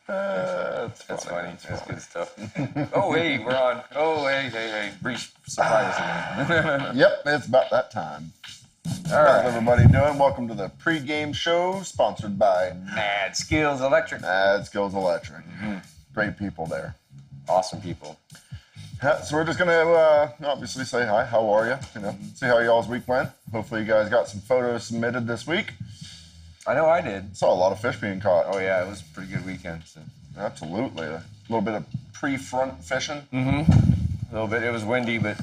That's funny. That's good stuff. Oh, hey, we're on. Oh, hey. Brief surprise again. Yep, it's about that time. All right. How's everybody doing? Welcome to the pregame show, sponsored by Mad Skills Electric. Mad Skills Electric. Great people there. Awesome people. Yeah, so we're just going to obviously say hi. How are you? See how y'all's week went. Hopefully you guys got some photos submitted this week. I know I did. Saw a lot of fish being caught. Oh, yeah, it was a pretty good weekend. So. Absolutely. A little bit of pre-front fishing. A little bit. It was windy, but,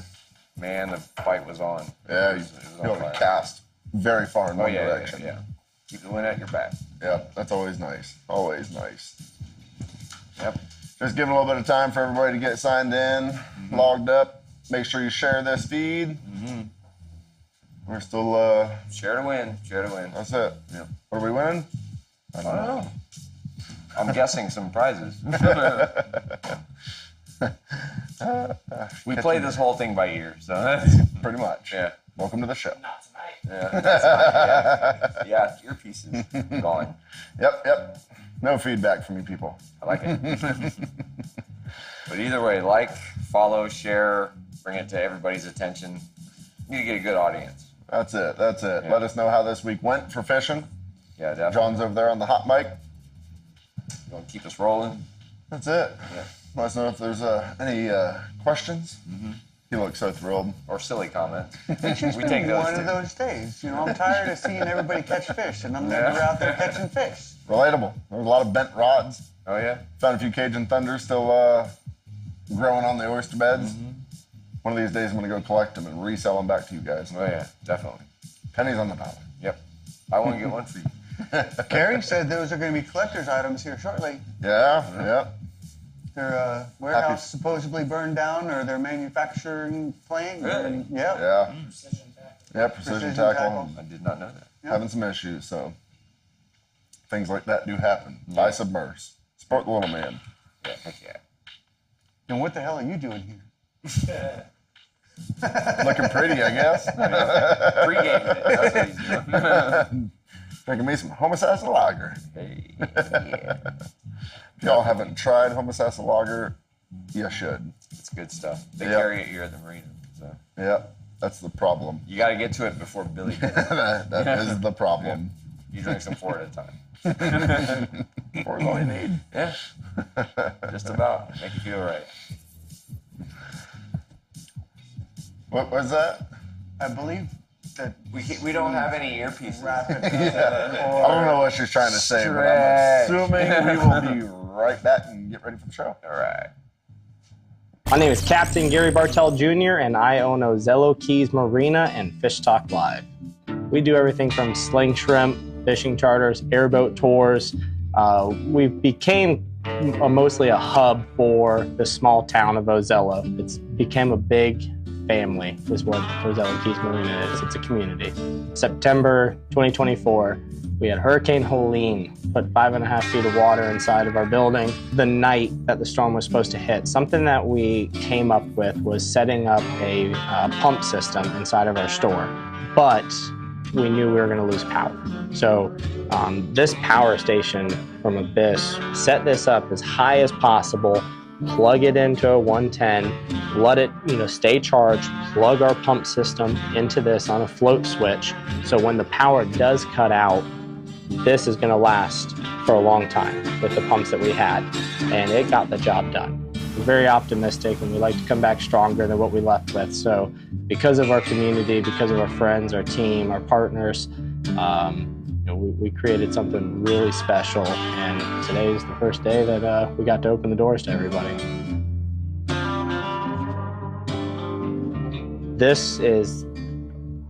man, the fight was on. Yeah, you can cast very far in one direction. Yeah. Keep the wind at your back. Yep, that's always nice. Always nice. Yep. Just giving a little bit of time for everybody to get signed in, logged up. Make sure you share this feed. We're still... Share to win. Share to win. That's it. Yeah. What are we winning? I don't know. I'm guessing some prizes. We play this whole thing by ear, so that's pretty much. Yeah. Welcome to the show. Not tonight. Yeah, that's fine. Yeah, earpieces gone. Yep. No feedback from you people. I like it. But either way, like, follow, share, bring it to everybody's attention. You need to get a good audience. That's it. Yeah. Let us know how this week went for fishing. Yeah, definitely. John's over there on the hot mic. You want to keep us rolling? That's it. Yeah. Let us know if there's any questions. He looks so thrilled. Or silly comments. It's just We take been those one too. of those days. I'm tired of seeing everybody catch fish, and I'm never out there catching fish. Relatable. There's a lot of bent rods. Oh, yeah? Found a few Cajun Thunders still growing on the oyster beds. One of these days I'm going to go collect them and resell them back to you guys. Oh, yeah, definitely. Pennies on the dollar. Yep. I want to get one for you. Carrie said those are going to be collector's items here shortly. Yeah. Their warehouse supposedly burned down, or their manufacturing plant. Really? Yeah. Precision tackle. I did not know that. Having some issues, so things like that do happen. Buy Submerse. Support the little man. Yeah, heck yeah. And what the hell are you doing here? Looking pretty, I guess. Pre-game it. That's what he's doing. Drinking me some Homosassa Lager. Hey, yeah. If y'all haven't tried Homosassa Lager, you should. It's good stuff. They Yep. carry it here at the marina. So Yep, that's the problem. you got to get to it before Billy does. that is the problem. You drink some 4 at a time. Four's all you need. Yeah. Just about. Make you feel right. What was that? I believe that We don't have any earpieces. rapid. I don't know what she's trying to say, but I'm assuming we will be right back and get ready for the show. All right. My name is Captain Gary Bartell Jr., and I own Ozello Keys Marina and Fish Talk Live. We do everything from sling shrimp, fishing charters, airboat tours. We became mostly a hub for the small town of Ozello. It's became a big family, is what Ozello Keys Marina is. It's a community. September 2024, we had Hurricane Helene put 5.5 feet of water inside of our building the night that the storm was supposed to hit. Something that we came up with was setting up a pump system inside of our store, but we knew we were going to lose power. So this power station from Abyss set this up as high as possible, plug it into a 110, let it stay charged, plug our pump system into this on a float switch. So when the power does cut out, this is going to last for a long time with the pumps that we had, and it got the job done. We're very optimistic, and we like to come back stronger than what we left with. So because of our community, because of our friends, our team, our partners, we created something really special, and today is the first day that we got to open the doors to everybody. This is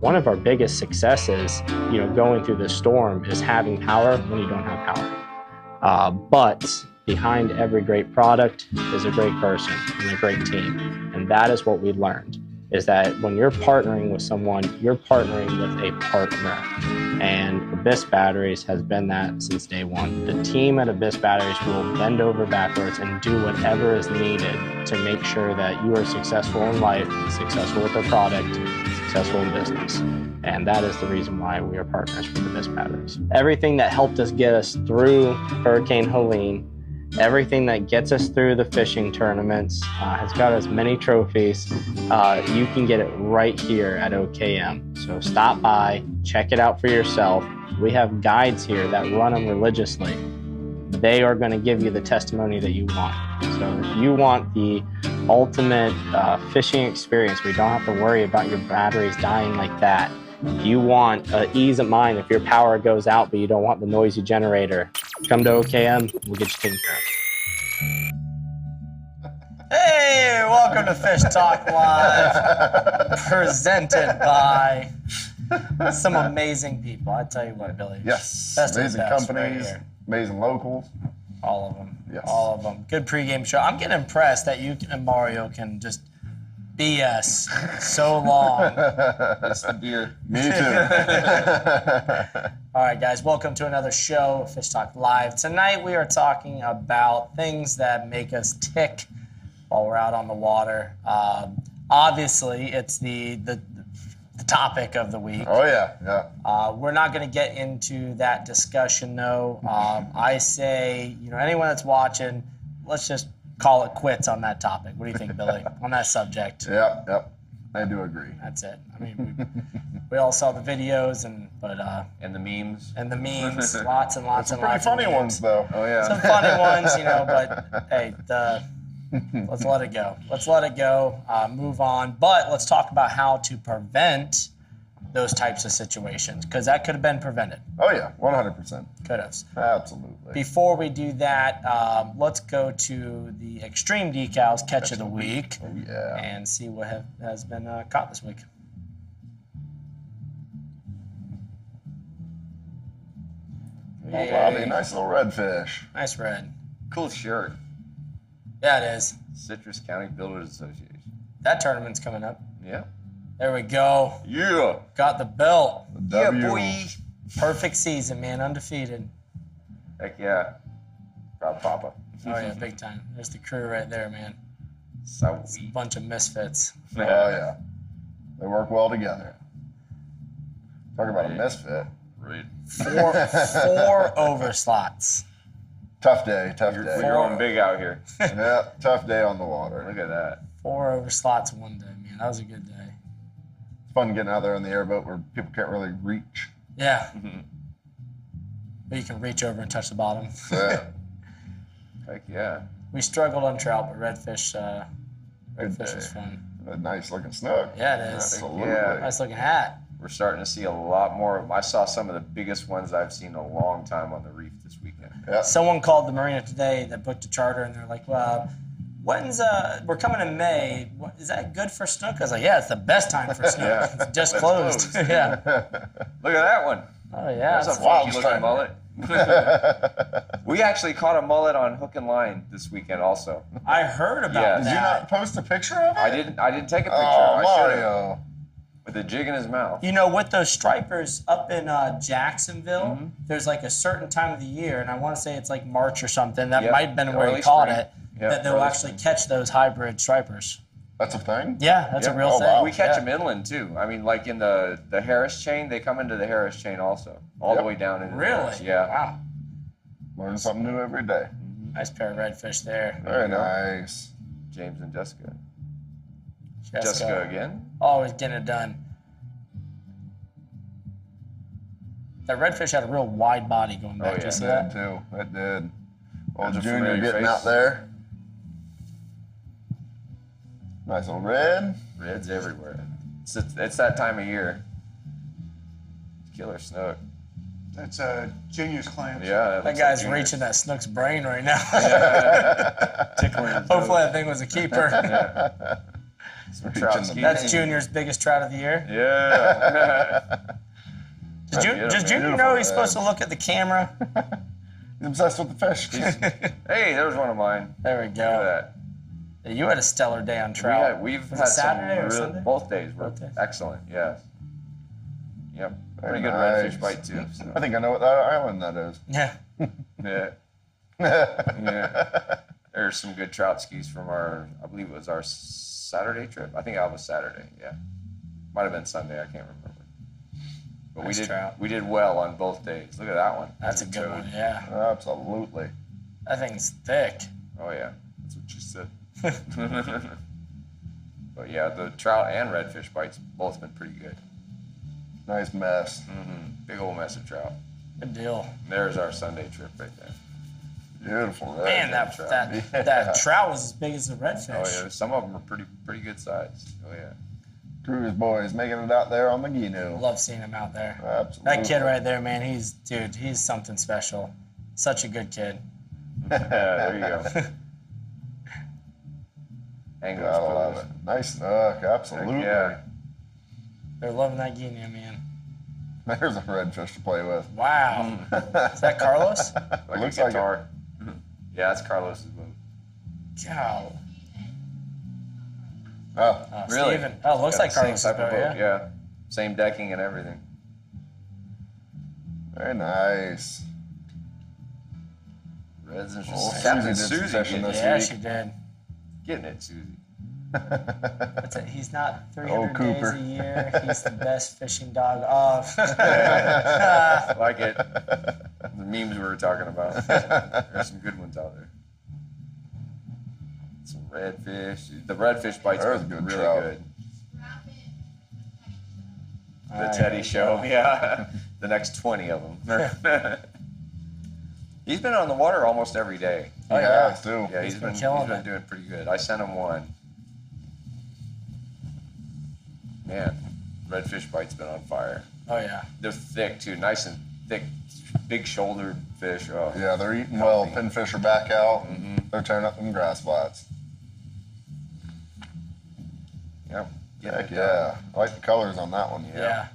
one of our biggest successes, going through this storm, is having power when you don't have power. But behind every great product is a great person and a great team. And that is what we learned, is that when you're partnering with someone, you're partnering with a partner. And Abyss Batteries has been that since day one. The team at Abyss Batteries will bend over backwards and do whatever is needed to make sure that you are successful in life, successful with their product, successful in business. And that is the reason why we are partners with Abyss Batteries. Everything that helped us get us through Hurricane Helene everything that gets us through the fishing tournaments, has got as many trophies. You can get it right here at OKM. So stop by, check it out for yourself. We have guides here that run them religiously. They are going to give you the testimony that you want. So if you want the ultimate fishing experience where you don't have to worry about your batteries dying like that, if you want ease of mind if your power goes out but you don't want the noisy generator, come to OKM, we'll get you taken care of. Hey, welcome to Fish Talk Live, presented by some amazing people. I tell you what, Billy. Yes. Best of the Amazing best companies, right here. amazing locals. All of them. Yes. All of them. Good pregame show. I'm getting impressed that you and Marrio can just BS so long. It's the beer. Me too. All right, guys, welcome to another show, Fish Talk Live. Tonight we are talking about things that make us tick while we're out on the water. Obviously, it's the topic of the week. Oh yeah, yeah. We're not going to get into that discussion, though. I say, anyone that's watching, let's just call it quits on that topic. What do you think, Billy, on that subject? Yep. I do agree. That's it. I mean, we all saw the videos and And the memes. lots and lots and Pretty lots funny of memes. ones though. Oh, yeah. Some funny ones, but hey, let's let it go. Let's let it go, move on. But let's talk about how to prevent those types of situations, because that could have been prevented. Oh yeah, 100%. Could have. Absolutely. Before we do that, let's go to the Extreme Decalz Catch of the Week Oh yeah. and see what has been caught this week. Oh, Bobby, nice little redfish. Nice red. Cool shirt. Yeah, it is. Citrus County Builders Association. That tournament's coming up. Yeah. There we go. Yeah. Got the belt. Yeah, W. boy. Perfect season, man. Undefeated. Heck yeah. Proud Papa. Oh, yeah, big time. There's the crew right there, man. So It's a bunch of misfits. Oh yeah. They work well together. Talk about a misfit. Right. Four over slots. Tough day. Tough day. We're going big out here. Yeah, tough day on the water. Look at that. 4 over slots in one day, man. That was a good day. It's fun getting out there on the airboat where people can't really reach. Yeah. But you can reach over and touch the bottom. Yeah. Heck yeah. We struggled on trout, but redfish Good was day. fun. A nice looking snook. Yeah, it is. Absolutely. Yeah. Nice looking hat. We're starting to see a lot more. I saw some of the biggest ones I've seen in a long time on the reef this weekend. Yeah. Someone called the marina today that booked a charter, and they're like, well, we're coming in May. Is that good for snook? I was like, yeah, it's the best time for snook. Yeah. It's just It's closed. closed. Yeah. Look at that one. Oh, yeah. That's a wild funky striper. looking mullet. We actually caught a mullet on hook and line this weekend also. I heard about Yeah. that. Did you not post a picture of it? I didn't take a picture. Oh, I should've. Mario. With a jig in his mouth. With those stripers up in Jacksonville, there's like a certain time of the year, and I want to say it's like March or something. That Yep. might have been where Early he caught spring. it. Yep, That they'll early actually spring. catch those hybrid stripers. That's a thing? Yeah, that's Yep. a real Oh, thing. wow. We catch Yeah. them inland too. I mean, like in the Harris chain, they come into the Harris chain also, all Yep. the way down into the Really? Harris. Yeah. Wow. Learn something new every day. Nice pair of redfish there. Very nice. James and Jessica. Jessica. Jessica again. Always getting it done. That redfish had a real wide body going back. Oh, Did yeah. you see It that? did too. It did. Old That's a Junior familiar getting face. out there. Nice little red. Reds everywhere. It's that time of year. Killer snook. That's Junior's clamps. Yeah. That looks guy's like Junior. reaching that snook's brain right now. Tickling his Hopefully nose. that thing was a keeper. Some Reaching trout the skis. That's Junior's biggest trout of the year. Yeah. Does Beautiful, Junior beautiful know he's red. supposed to look at the camera? He's obsessed with the fish. Hey, there's one of mine. There we Look go. at that. You had a stellar day on trout. We've Was had it Saturday some or real, Sunday? both days were Both days. excellent. Yes. Yep. Very Pretty good nice. redfish bite too. So. I think I know what that island that is. Yeah. Yeah. Yeah. There's some good trout skis from I believe it was our Saturday trip. I think that was Saturday. Yeah. Might have been Sunday. I can't remember. But Nice trout. we did well on both days. Look at that one. That's a good one. Yeah. Absolutely. That thing's thick. Oh yeah, that's what you said. But yeah, the trout and redfish bites both been pretty good. Nice mess. Big old mess of trout. Good deal. There's our Sunday trip right there. Beautiful. Man, that trout was as big as a redfish. Oh yeah, some of them are pretty good size. Oh yeah. Cruise boys making it out there on the Ginu. Love seeing him out there. Absolutely. That kid right there, man, he's something special. Such a good kid. There you go. Angler's Gotta love pose. it. Nice snook, absolutely. Heck yeah. They're loving that guinea, man. There's a redfish to play with. Wow. Is that Carlos? Like Looks a like it. guitar. Yeah, that's Carlos's boat. Cow. Oh, Really? Steven. Oh, looks Yeah, like Carlos's same type boat, of boat. yeah. Yeah. Same decking and everything. very nice. Reds and Oh, Captain Susie did some Susie fishing getting, this Yeah, week. she did. getting it, Susie. That's it. He's not 300 Old days Cooper. a year. He's the best fishing dog of. I like it. The memes we were talking about. There's some good ones out there. Some redfish. The redfish bites There's are a good really trout. good. The Alright, Teddy Show, yeah. The next 20 of them. He's been on the water almost every day. He has too. Yeah, He's he's been been killing it. doing pretty good. I sent him one. Man, redfish bite's been on fire. Oh, yeah. They're thick too, nice and thick, big shouldered fish. Oh, Yeah, they're eating well. Healthy. Pinfish are back out. They're tearing up them grass flats. Yep. Getting Heck it yeah. done. I like the colors on that one. Yeah.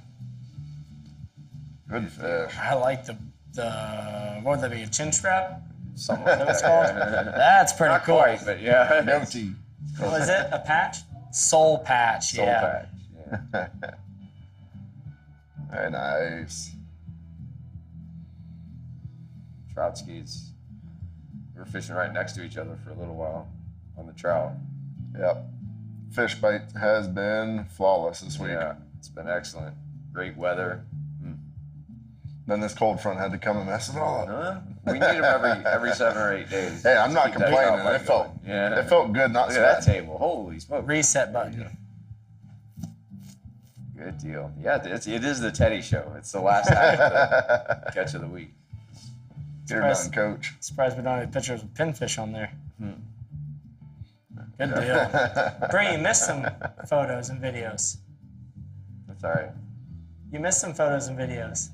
Good fish. I like the what would that be, a chin strap? Something like That was that. called? That's pretty Not cool. quite, but yeah. Goatee. Was it a patch? Soul patch, Soul yeah. patch. Yeah. Very nice. Trout skis. We were fishing right next to each other for a little while on the trout. Yep. Fish bite has been flawless this week. Yeah, it's been excellent. Great weather. Then this cold front had to come and mess it all up. We need them every 7 or 8 days. Hey, I'm not Keep that complaining. trout bite It felt, going. Yeah. it felt good not Look at that sweating. table. Holy smoke. Reset button. Good deal. Yeah, it is the Teddy Show. It's the last half of the catch of the week. You're done, coach. Surprised we don't have any pictures with pinfish on there. Good deal. Bree, you missed some photos and videos. That's all right. You missed some photos and videos.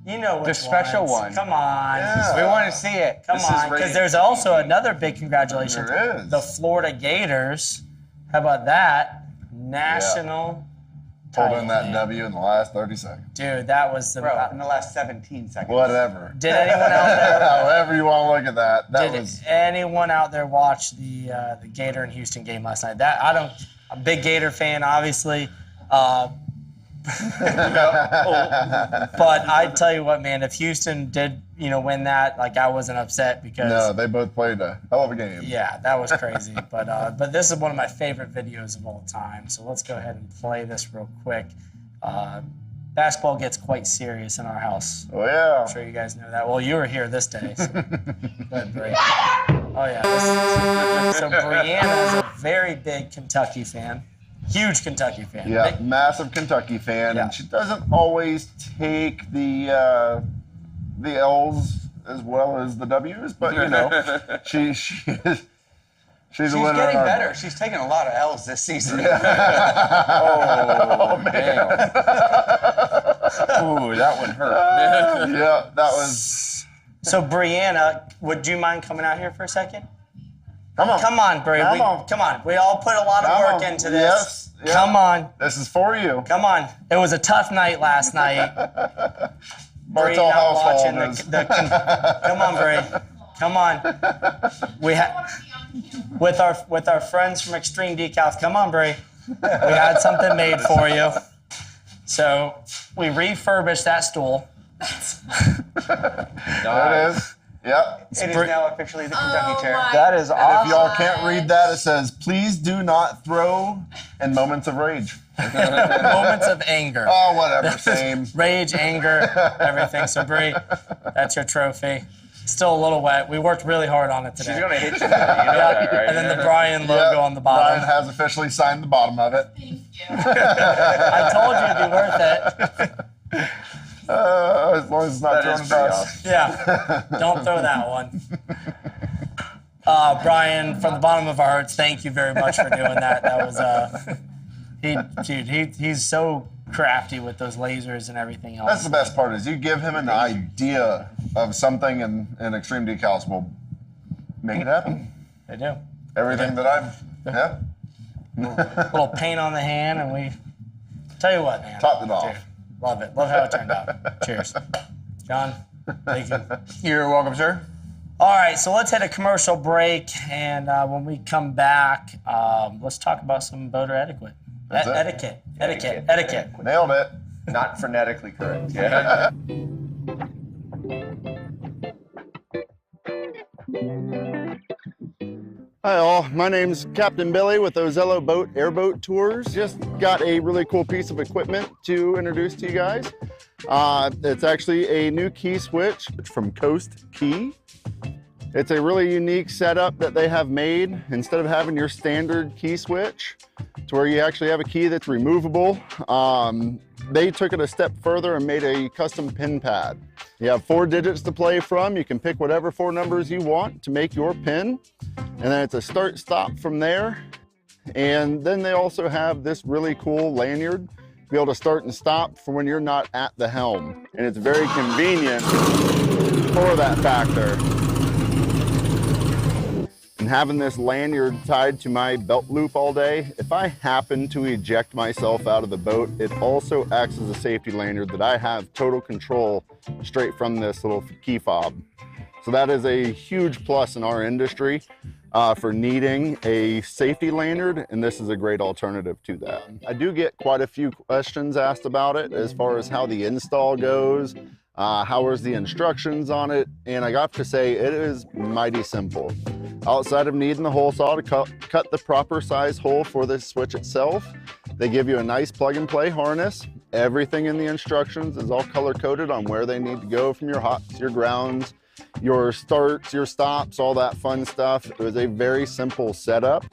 You know which The special ones. one. Come on. Yeah. We want to see it. Come This is on, rated because there's also another big congratulations. There is. The Florida Gators. How about that? National Pulled title, in that man. W in the last 30 seconds. Dude, that was the. Bro, in the last 17 seconds. Whatever. Did anyone out there? However you want to look at that. That Did was anyone out there watch the Gator and Houston game last night? I'm a big Gator fan, obviously. But I tell you what, man, if Houston did, win that, like I wasn't upset because no, they both played a hell of a game. yeah, that was crazy. But this is one of my favorite videos of all time. So let's go ahead and play this real quick. Basketball gets quite serious in our house. Oh yeah. I'm sure you guys know that. Well, you were here this day. So. Go ahead, Bree. Oh, yeah. So Brianna is a very big Kentucky fan. Huge Kentucky fan. Yeah, Big- massive Kentucky fan, Yeah. and she doesn't always take the L's as well as the W's, but she's She's a winner. in getting our better. book. She's taken a lot of L's this season. Oh, damn. Ooh, that one hurt. Yeah, that was. So Brianna, would you mind coming out here for a second? Come on, Come on, Bri. Come on. Come on. We all put a lot of Come work on. into this. Yes, yeah. Come on. This is for you. Come on. It was a tough night last night. Bree Bartell not watching household come on, Bree. Come on. We had with our friends from Extreme Decalz. Come on, Bree. We had something made for you. So we refurbished that stool. There it is. Yep. It is now officially the Kentucky chair. That is And awesome. if y'all can't read that, it says, "Please do not throw in moments of rage." Moments of anger. Oh, whatever. Same. Rage, anger, everything. So Bree, that's your trophy. Still a little wet. We worked really hard on it today. She's gonna hit you. You know that, right? And then the Brian logo on the bottom. Brian has officially signed the bottom of it. Thank you. I told you it'd be worth it. As long as it's not That is thrown at pretty us. awesome. Yeah, don't throw that one. Brian, from the bottom of our hearts, thank you very much for doing that. That was he's so crafty with those lasers and everything else. That's the best part is you give him an idea of something and Extreme Decals will make it happen. They do. Everything that I've, yeah, Little paint on the hand, and we tell you what, man. topped it off. Dude, love it. Love how it turned out. Cheers, John. Thank you. You're welcome, sir. All right, so let's hit a commercial break, and when we come back, let's talk about some boater etiquette. That's it. Etiquette. Nailed it. Not phonetically correct. Yeah. Hi all, my name's Captain Billy with Ozello Boat Airboat Tours. Just got a really cool piece of equipment to introduce to you guys. It's actually a new key switch from Coast Key. It's a really unique setup that they have made. Instead of having your standard key switch to where you actually have a key that's removable, they took it a step further and made a custom pin pad. You have 4 digits to play from. You can pick whatever 4 numbers you want to make your pin. And then it's a start stop from there. And then they also have this really cool lanyard to be able to start and stop for when you're not at the helm. And it's very convenient for that factor. And having this lanyard tied to my belt loop all day, if I happen to eject myself out of the boat, it also acts as a safety lanyard that I have total control straight from this little key fob. So that is a huge plus in our industry for needing a safety lanyard, and this is a great alternative to that. I do get quite a few questions asked about it as far as how the install goes, how is the instructions on it, and I got to say it is mighty simple. Outside of needing the hole saw to cut the proper size hole for the switch itself, they give you a nice plug and play harness. Everything in the instructions is all color coded on where they need to go from your hots, your grounds, your starts, your stops, all that fun stuff. It was a very simple setup.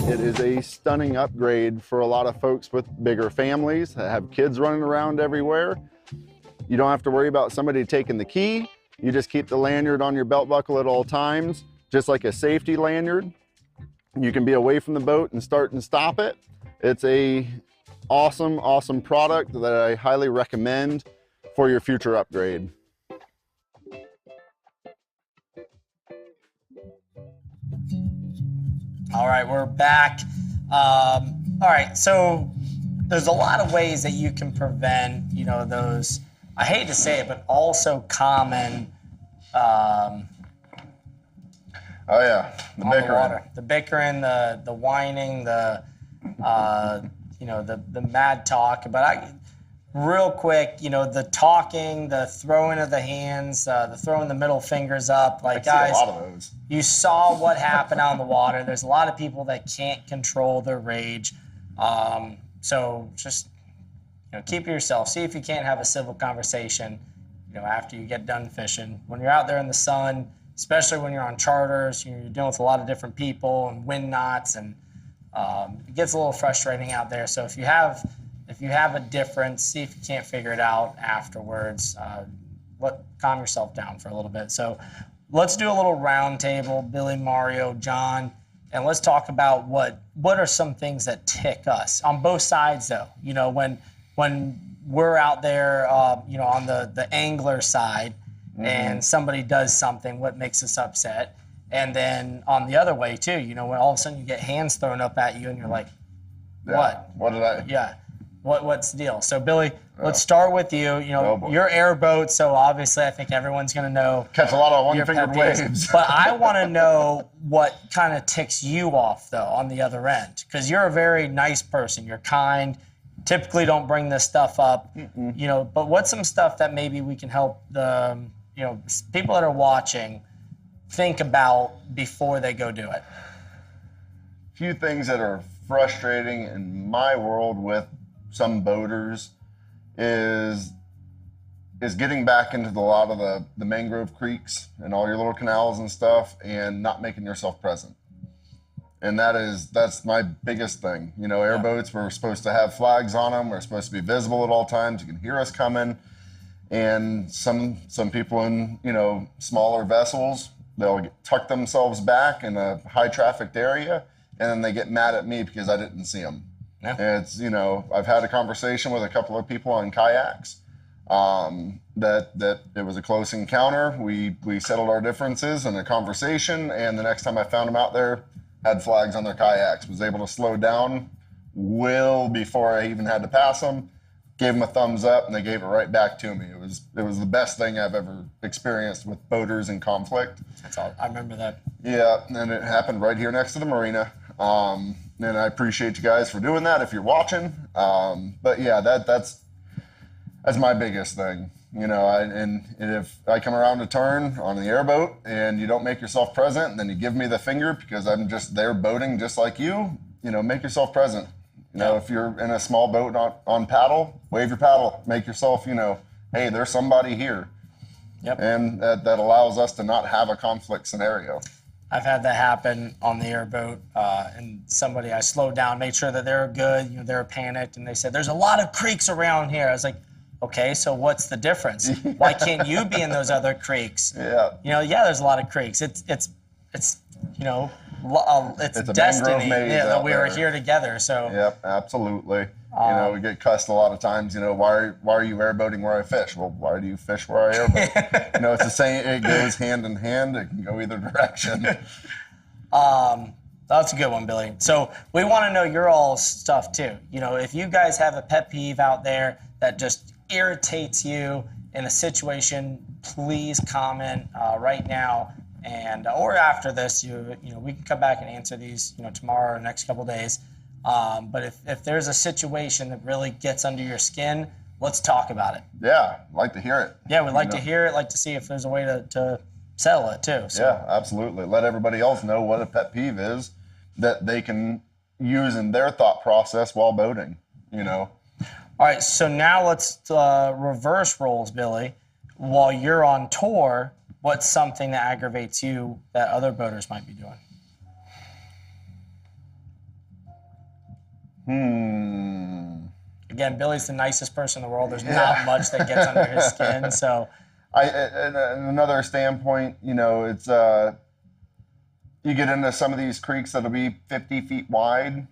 It is a stunning upgrade for a lot of folks with bigger families that have kids running around everywhere. You don't have to worry about somebody taking the key. You just keep the lanyard on your belt buckle at all times, just like a safety lanyard. You can be away from the boat and start and stop it. It's a awesome, awesome product that I highly recommend for your future upgrade. All right, we're back. All right, so there's a lot of ways that you can prevent, you know, those, I hate to say it, but also common Oh yeah, the on bickering. the water. The bickering, the whining, the you know, the mad talk. But real quick, you know, the talking, the throwing of the hands, the throwing the middle fingers up. Like, I see guys, a lot of those. you saw what happened out in the water. There's a lot of people that can't control their rage. So just, you know, keep it yourself. See if you can't have a civil conversation, you know, after you get done fishing. When you're out there in the sun, especially when you're on charters, you're dealing with a lot of different people and wind knots, and it gets a little frustrating out there. So if you have a difference, see if you can't figure it out afterwards. Calm yourself down for a little bit. So let's do a little round table, Billy, Marrio, John, and let's talk about what are some things that tick us on both sides, though. You know, when we're out there, you know, on the angler side, and somebody does something, what makes us upset, and then on the other way too. You know, when all of a sudden you get hands thrown up at you, and you're like, what? What did I? Yeah. What's the deal? So Billy, let's start with you. You know, you're airboat, so obviously I think everyone's going to know. Catch a lot of your one-fingered pet peeves. waves. But I want to know what kind of ticks you off, though, on the other end. Because you're a very nice person. You're kind. Typically don't bring this stuff up. You know, but what's some stuff that maybe we can help the, you know, people that are watching think about before they go do it? Few things that are frustrating in my world with some boaters is getting back into a lot of the mangrove creeks and all your little canals and stuff and not making yourself present. And that's my biggest thing. You know, airboats, we're supposed to have flags on them. We're supposed to be visible at all times. You can hear us coming. And some people in, you know, smaller vessels, they'll tuck themselves back in a high trafficked area, and then they get mad at me because I didn't see them. Yeah. And it's, you know, I've had a conversation with a couple of people on kayaks that it was a close encounter. We settled our differences in a conversation, and the next time I found them out there, had flags on their kayaks, was able to slow down well before I even had to pass them, gave them a thumbs up, and they gave it right back to me. It was the best thing I've ever experienced with boaters in conflict. That's all. I remember that. Yeah, and it happened right here next to the marina. And I appreciate you guys for doing that if you're watching. But yeah, that's my biggest thing. You know, and if I come around a turn on the airboat and you don't make yourself present, and then you give me the finger because I'm just there boating just like you, you know, make yourself present. You know, if you're in a small boat on paddle, wave your paddle, make yourself, you know, hey, there's somebody here. Yep. And that allows us to not have a conflict scenario. I've had that happen on the airboat, and somebody, I slowed down, made sure that they're good, you know, they're panicked, and they said, there's a lot of creeks around here. I was like, okay, so what's the difference? Why can't you be in those other creeks? Yeah. You know, yeah, there's a lot of creeks. It's you know, it's a destiny mangrove maze that we out are there. here together. So Yep, absolutely. You know, we get cussed a lot of times, you know, why are you airboating where I fish? Well, why do you fish where I airboat? You know, it's the same, it goes hand in hand. It can go either direction. That's a good one, Billy. So we want to know your all stuff too. You know, if you guys have a pet peeve out there that just irritates you in a situation, please comment right now, and or after this. You know, we can come back and answer these, you know, tomorrow or next couple days. But if there's a situation that really gets under your skin, let's talk about it. Yeah, I'd like to hear it. Yeah, we'd like to hear it. Like to see if there's a way to settle it too. So. Yeah, absolutely. Let everybody else know what a pet peeve is that they can use in their thought process while boating, you know. All right, so now let's reverse roles, Billy. While you're on tour, what's something that aggravates you that other boaters might be doing? Again, Billy's the nicest person in the world. There's not much that gets under his skin. So, And another standpoint, you know, it's you get into some of these creeks that'll be 50 feet wide.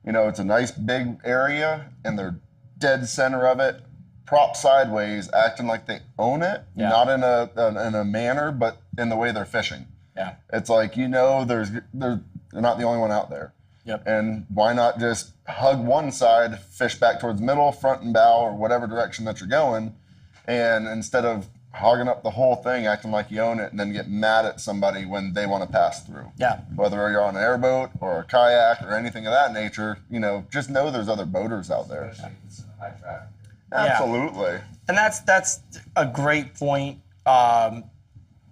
You know, it's a nice big area, and they're dead center of it, prop sideways, acting like they own it, not in a manner, but in the way they're fishing. yeah. It's like, you know, they're not the only one out there. Yep. And why not just hug one side, fish back towards middle, front and bow, or whatever direction that you're going, and instead of hogging up the whole thing, acting like you own it, and then get mad at somebody when they want to pass through. Yeah. Whether you're on an airboat or a kayak or anything of that nature, you know, just know there's other boaters out there. High traffic. Absolutely. And that's a great point.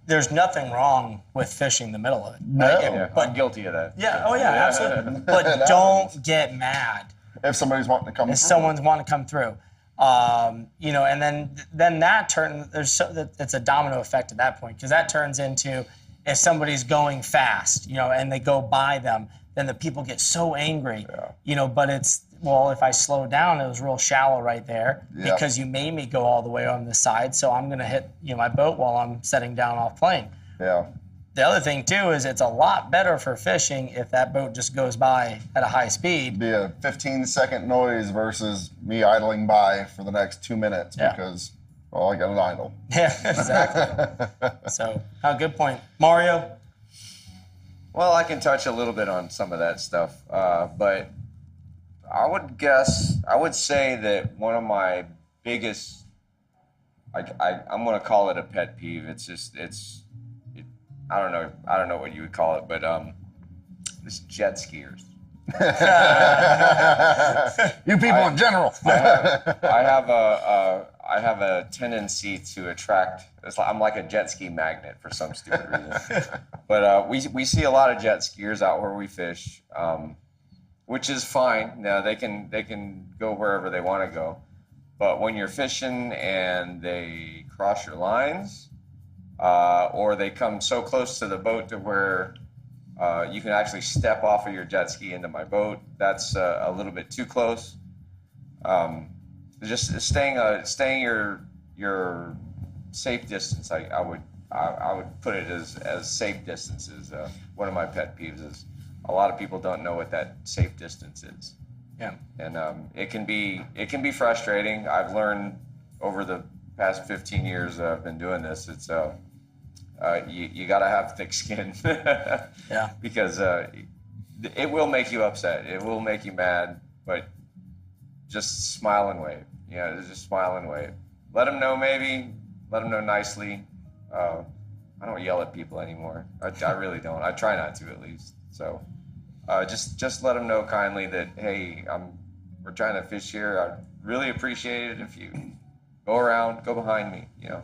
There's nothing wrong with fishing the middle of it. No. Right? Yeah, But I'm guilty of that. yeah, oh yeah, absolutely. But don't get mad If somebody's wanting to come if through. someone's wanting to come through. You know, and then that it's a domino effect at that point, because that turns into, if somebody's going fast, you know, and they go by them, then the people get so angry, you know, but it's, well, if I slow down, it was real shallow right there because you made me go all the way on this side, so I'm going to hit, you know, my boat while I'm setting down off plane. Yeah. The other thing, too, is it's a lot better for fishing if that boat just goes by at a high speed. Be a 15-second noise versus me idling by for the next 2 minutes because, well, I got an idle. Yeah, exactly. So, good point. Marrio? Well, I can touch a little bit on some of that stuff, but I would say that one of my biggest, I'm going to call it a pet peeve. I don't know what you would call it, but it's jet skiers. You people in general. I have a tendency to attract. I'm like a jet ski magnet for some stupid reason. But we see a lot of jet skiers out where we fish, which is fine. Now they can go wherever they want to go. But when you're fishing and they cross your lines, or they come so close to the boat to where you can actually step off of your jet ski into my boat, that's a little bit too close. Just staying your safe distance. I would put it as safe distance is one of my pet peeves. Is a lot of people don't know what that safe distance is. Yeah. And it can be frustrating. I've learned over the past 15 years that I've been doing this. It's you got to have thick skin. Yeah. Because it will make you upset. It will make you mad. But just smile and wave. Yeah, just smile and wave. Let them know maybe. Let them know nicely. I don't yell at people anymore. I really don't. I try not to, at least. So just let them know kindly that, hey, we're trying to fish here. I'd really appreciate it if you go behind me. You know,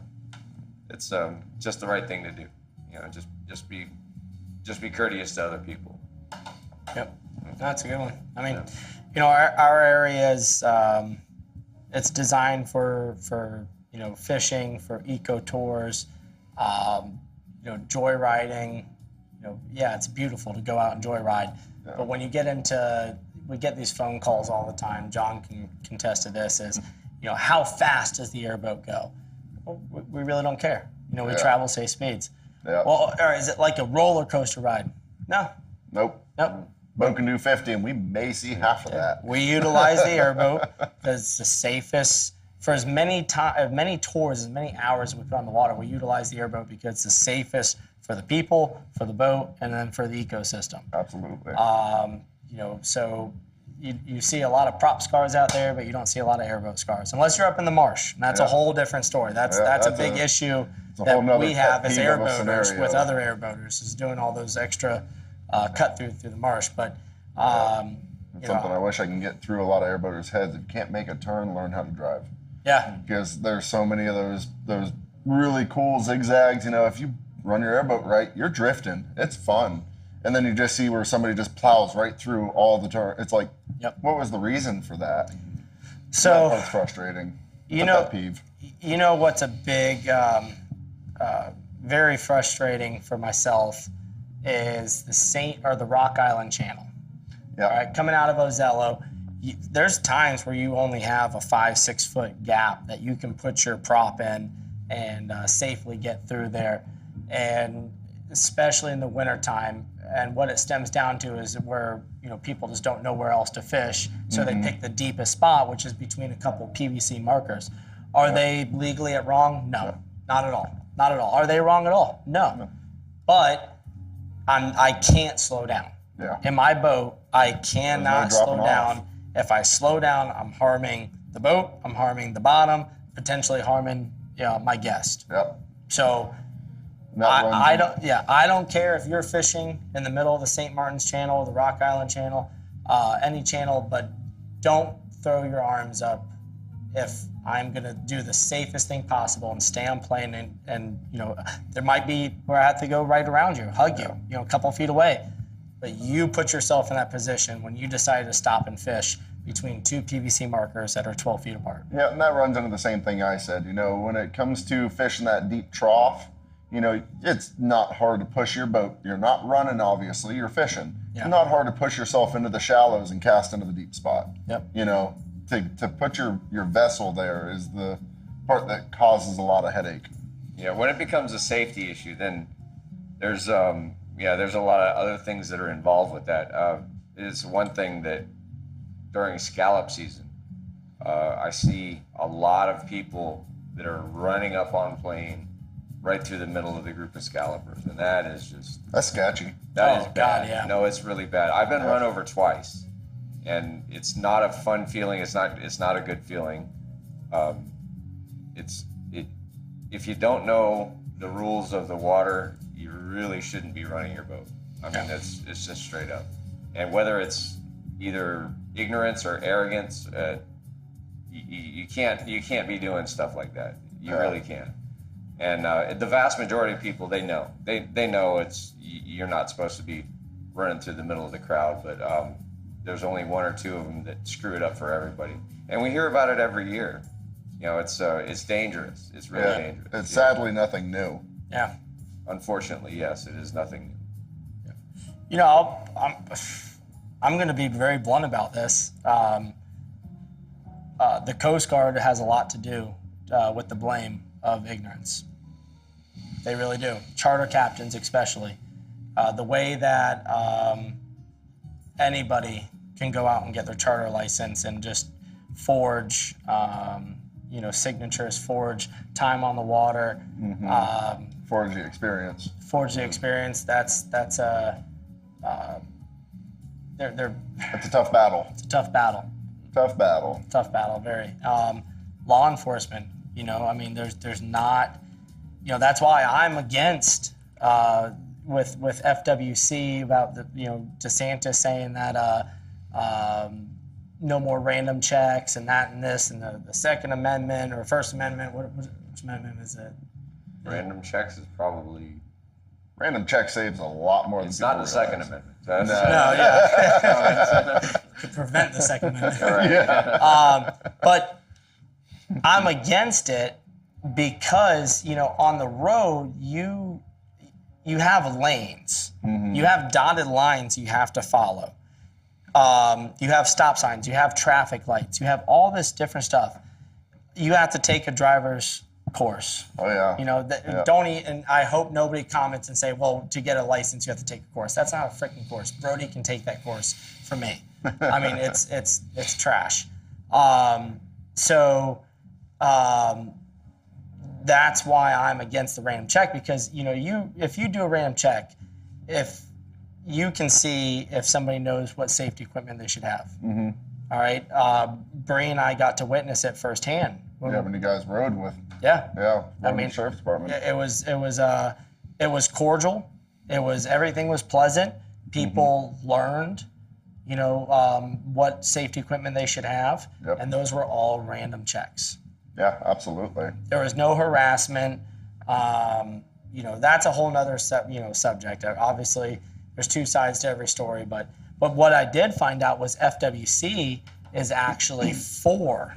it's just the right thing to do. You know, just be courteous to other people. Yep, that's a good one. I mean, you know, our area is it's designed for fishing, for eco tours, joyriding. Yeah, it's beautiful to go out and joyride. Yeah. But when you get we get these phone calls all the time. John can contest to this. Is how fast does the airboat go? Well, we really don't care. We travel safe speeds. Yeah. Well, or is it like a roller coaster ride? No. Nope. Boat can do 50, and we may see half of that. We utilize the airboat because it's the safest. For as many tours, as many hours we put on the water, we utilize the airboat because it's the safest for the people, for the boat, and then for the ecosystem. Absolutely. So you see a lot of prop scars out there, but you don't see a lot of airboat scars, unless you're up in the marsh. And that's a whole different story. That's a big issue that we have as airboaters with other airboaters, is doing all those extra cut through the marsh. But it's something I wish I can get through a lot of airboaters' heads. If you can't make a turn, learn how to drive. Yeah. Because there's so many of those really cool zigzags. If you run your airboat right, you're drifting. It's fun. And then you just see where somebody just plows right through all the turn. It's like, what was the reason for that? So that's frustrating. Pet peeve. What's a big, very frustrating for myself is the Rock Island Channel. Yeah. All right, coming out of Ozello, there's times where you only have a 5-6 foot gap that you can put your prop in and safely get through there. And especially in the wintertime, and what it stems down to is where people just don't know where else to fish, so they pick the deepest spot, which is between a couple PVC markers. Are they legally wrong? No, not at all. Not at all. Are they wrong at all? No. But I can't slow down. Yeah. In my boat, I cannot slow down. If I slow down, I'm harming the boat, I'm harming the bottom, potentially harming my guest. Yep. So I don't care if you're fishing in the middle of the St. Martin's Channel, the Rock Island Channel, any channel, but don't throw your arms up if I'm gonna do the safest thing possible and stay on plane. And there might be where I have to go right around you, hug you, a couple feet away. But you put yourself in that position when you decide to stop and fish between two PVC markers that are 12 feet apart. Yeah, and that runs into the same thing I said. When it comes to fishing that deep trough, it's not hard to push your boat. You're not running, obviously. You're fishing. Yeah. It's not hard to push yourself into the shallows and cast into the deep spot. Yep. To put your vessel there is the part that causes a lot of headache. Yeah, when it becomes a safety issue, then there's a lot of other things that are involved with that. It's one thing that during scallop season, I see a lot of people that are running up on plane right through the middle of the group of scallopers, and that's sketchy. That is bad. God, yeah. No, it's really bad. I've been run over twice, and it's not a fun feeling. It's not a good feeling. If you don't know the rules of the water, you really shouldn't be running your boat. I mean, it's just straight up. And whether it's either ignorance or arrogance, you can't be doing stuff like that. You really can't. And the vast majority of people, they know. They know you're not supposed to be running through the middle of the crowd, but there's only one or two of them that screw it up for everybody. And we hear about it every year. You know, it's dangerous. It's really dangerous. It's sadly nothing new. Yeah. Unfortunately, yes, it is nothing new. Yeah. You know, I'm going to be very blunt about this. The Coast Guard has a lot to do with the blame of ignorance. They really do. Charter captains especially. The way that anybody can go out and get their charter license and just forge, signatures, forge time on the water. Forge the experience. Forge the experience. That's a It's a tough battle. It's a tough battle. Tough battle. Tough battle, very. Law enforcement, there's not, that's why I'm against with FWC about DeSantis saying that no more random checks and that and this and the Second Amendment or First Amendment. Which amendment is it? Random checks is probably. Random check saves a lot more than It's people not the Second realize. Amendment. To prevent the Second Amendment. Right. Yeah. But I'm against it because, on the road, you have lanes. Mm-hmm. You have dotted lines you have to follow. You have stop signs. You have traffic lights. You have all this different stuff. You have to take a driver's course. Oh, yeah. Don't and I hope nobody comments and say, well, to get a license, you have to take a course. That's not a freaking course. Brody can take that course for me. I mean, it's trash. That's why I'm against the random check because, if you do a random check, if you can see if somebody knows what safety equipment they should have. Mm-hmm. All right. Bree and I got to witness it firsthand. When you guys rode with. Yeah. Yeah. The Sheriff's Department. It was cordial. Everything was pleasant. People learned, what safety equipment they should have. Yep. And those were all random checks. Yeah, absolutely. There was no harassment. That's a whole nother subject. Obviously, there's two sides to every story, but what I did find out was FWC is actually for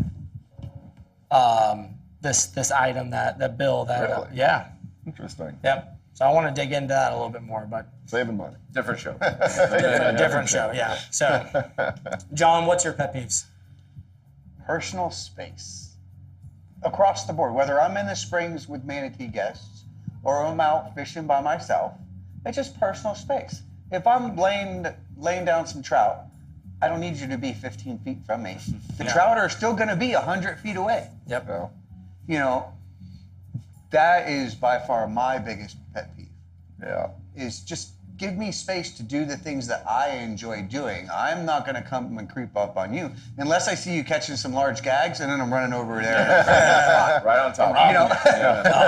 this item that bill that Really? yeah. Interesting. Yep. So I want to dig into that a little bit more, but Saving money. Different show. different show, yeah. So, John, what's your pet peeves? Personal space. Across the board, whether I'm in the springs with manatee guests or I'm out fishing by myself, it's just personal space. If I'm laying down some trout, I don't need you to be 15 feet from me. The trout are still going to be 100 feet away. Yep. Yeah. That is by far my biggest pet peeve. Yeah. Is just give me space to do the things that I enjoy doing. I'm not going to come and creep up on you unless I see you catching some large gags and then I'm running over there. Right on top.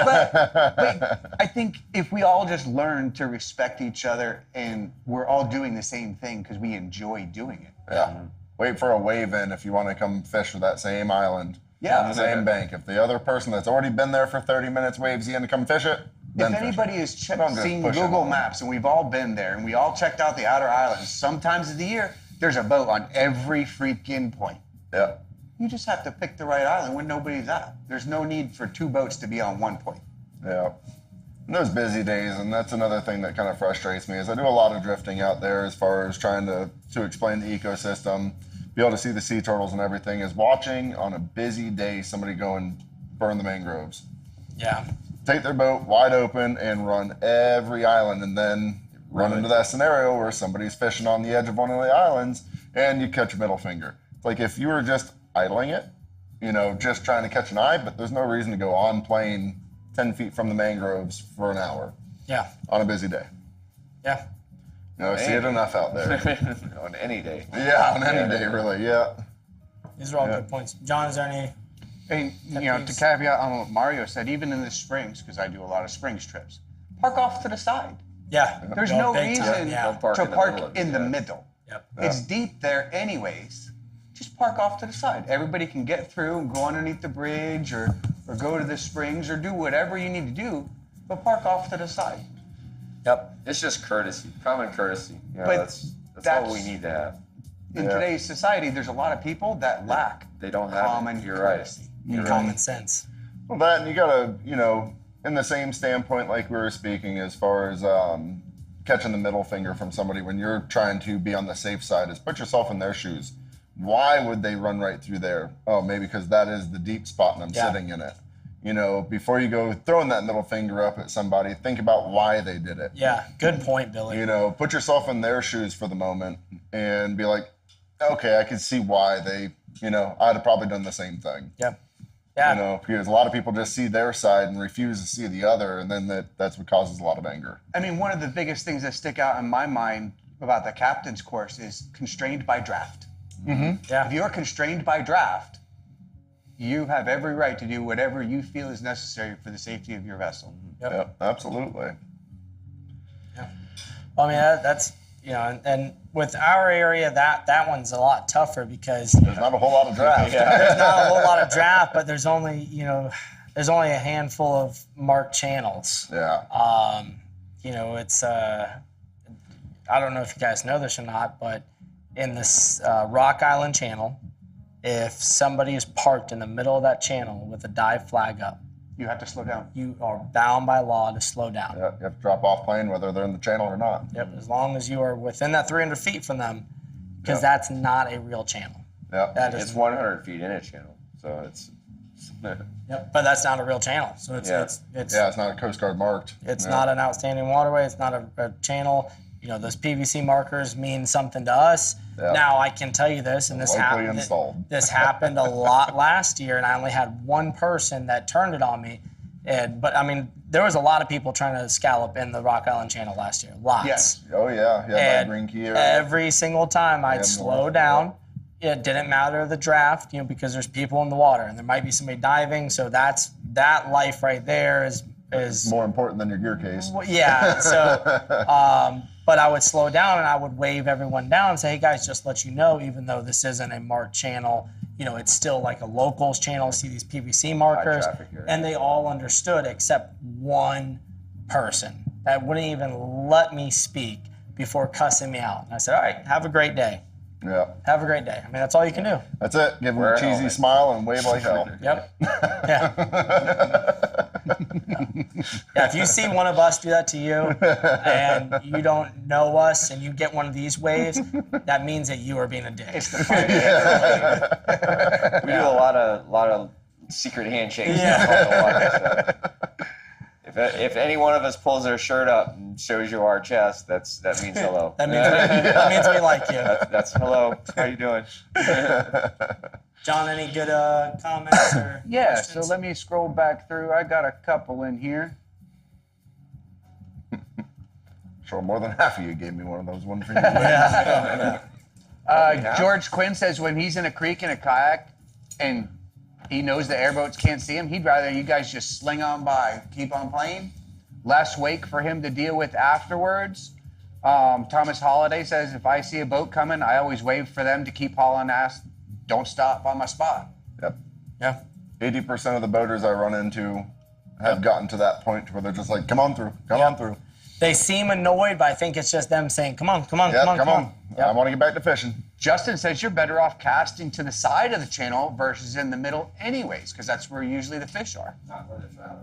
But I think if we all just learn to respect each other and we're all doing the same thing because we enjoy doing it. Yeah. Wait for a wave in if you want to come fish for that same island. Yeah. On the same bank. If the other person that's already been there for 30 minutes waves you in to come fish it, then If fish anybody it. has Don't just seen push it Google on. Maps, and we've all been there, and we all checked out the outer islands, sometimes of the year, there's a boat on every freaking point. Yeah. You just have to pick the right island when nobody's at. There's no need for two boats to be on one point. Yeah. And those busy days, and that's another thing that kind of frustrates me, is I do a lot of drifting out there as far as trying to explain the ecosystem, be able to see the sea turtles and everything, is watching on a busy day somebody go and burn the mangroves. Yeah. Take their boat wide open and run every island, and then run into that scenario where somebody's fishing on the edge of one of the islands and you catch a middle finger. It's like if you were just idling it, just trying to catch an eye, but there's no reason to go on plane 10 feet from the mangroves for an hour Yeah. on a busy day. Yeah. No, I see it enough out there. On any day. Yeah, on any day, really. Yeah. These are all good points. John, is there any? And, to caveat on what Mario said, even in the springs, because I do a lot of springs trips, park off to the side. Yeah. There's Go no big reason time, yeah. Don't park to in the park middle of it, in the yeah. middle. Yep. It's deep there anyways. Just park off to the side. Everybody can get through and go underneath the bridge or go to the springs or do whatever you need to do, but park off to the side. Yep. It's just courtesy, common courtesy. You know, But that's all we need to have. In today's society, there's a lot of people that lack They don't have common it. You're courtesy. right. Common sense. Well, that, and you gotta, in the same standpoint like we were speaking, as far as catching the middle finger from somebody when you're trying to be on the safe side, is put yourself in their shoes. Why would they run right through there? Oh, maybe because that is the deep spot and I'm sitting in it. Before you go throwing that middle finger up at somebody, think about why they did it. Yeah, good point, Billy. Put yourself in their shoes for the moment and be like, okay, I can see why they, I'd have probably done the same thing. Yep. Yeah. Because a lot of people just see their side and refuse to see the other, and then that's what causes a lot of anger. I mean, one of the biggest things that stick out in my mind about the captain's course is constrained by draft. Mm-hmm. Yeah. If you're constrained by draft, you have every right to do whatever you feel is necessary for the safety of your vessel. Yep, absolutely. Yeah. Well, I mean, that's, and with our area, that one's a lot tougher because There's not a whole lot of draft. there's not a whole lot of draft, but there's only a handful of marked channels. Yeah. It's, I don't know if you guys know this or not, but in this Rock Island channel, if somebody is parked in the middle of that channel with a dive flag up, You have to slow down. you are bound by law to slow down. Yeah, you have to drop off plane whether they're in the channel or not. Yep, as long as you are within that 300 feet from them, because that's not a real channel. Yeah. That is, It's 100 feet in a channel, so it's. yep, but that's not a real channel. So it's Yeah. it's Yeah, it's not a Coast Guard marked. It's not an outstanding waterway. It's not a channel. Those PVC markers mean something to us. Yeah. Now, I can tell you this, and this Locally happened. installed. This happened a lot last year, and I only had one person that turned it on me. But I mean, there was a lot of people trying to scallop in the Rock Island Channel last year. Lots. Yes. Oh, yeah. Yeah, And my green key area. every single time I'd Yeah, slow more. down. It didn't matter the draft, because there's people in the water, and there might be somebody diving. So that life right there is More important than your gear case. well, yeah. So, but I would slow down and I would wave everyone down and say, "Hey guys, just let you know, even though this isn't a marked channel, it's still like a locals channel. See these PVC markers," traffic area. and they all understood except one person that wouldn't even let me speak before cussing me out. And I said, "All right, have a great day. Yeah. Have a great day." I mean, that's all you can do. That's it. Give them Wear a a cheesy helmet. smile and wave like hell. Yep. Yeah. Yeah, if you see one of us do that to you and you don't know us and you get one of these waves, that means that you are being a dick. It's the fire. We do a lot of secret handshakes. Yeah. on the water, so. If any one of us pulls their shirt up and shows you our chest, that means hello. That means we like you. That's hello. How you doing? John, any good comments or Yeah, so questions? let me scroll back through. I got a couple in here. Sure, more than half of you gave me one of those. One for you. George Quinn says when he's in a creek in a kayak and he knows the airboats can't see him, he'd rather you guys just sling on by, keep on playing. Less wake for him to deal with afterwards. Thomas Holliday says if I see a boat coming, I always wave for them to keep hauling ass. Don't stop on my spot. Yep. Yeah. 80% of the boaters I run into have gotten to that point where they're just like, come on through, come on through. They seem annoyed, but I think it's just them saying, come on, come on, Yep, come on. I want to get back to fishing. Justin says you're better off casting to the side of the channel versus in the middle anyways, because that's where usually the fish are. Not where the trout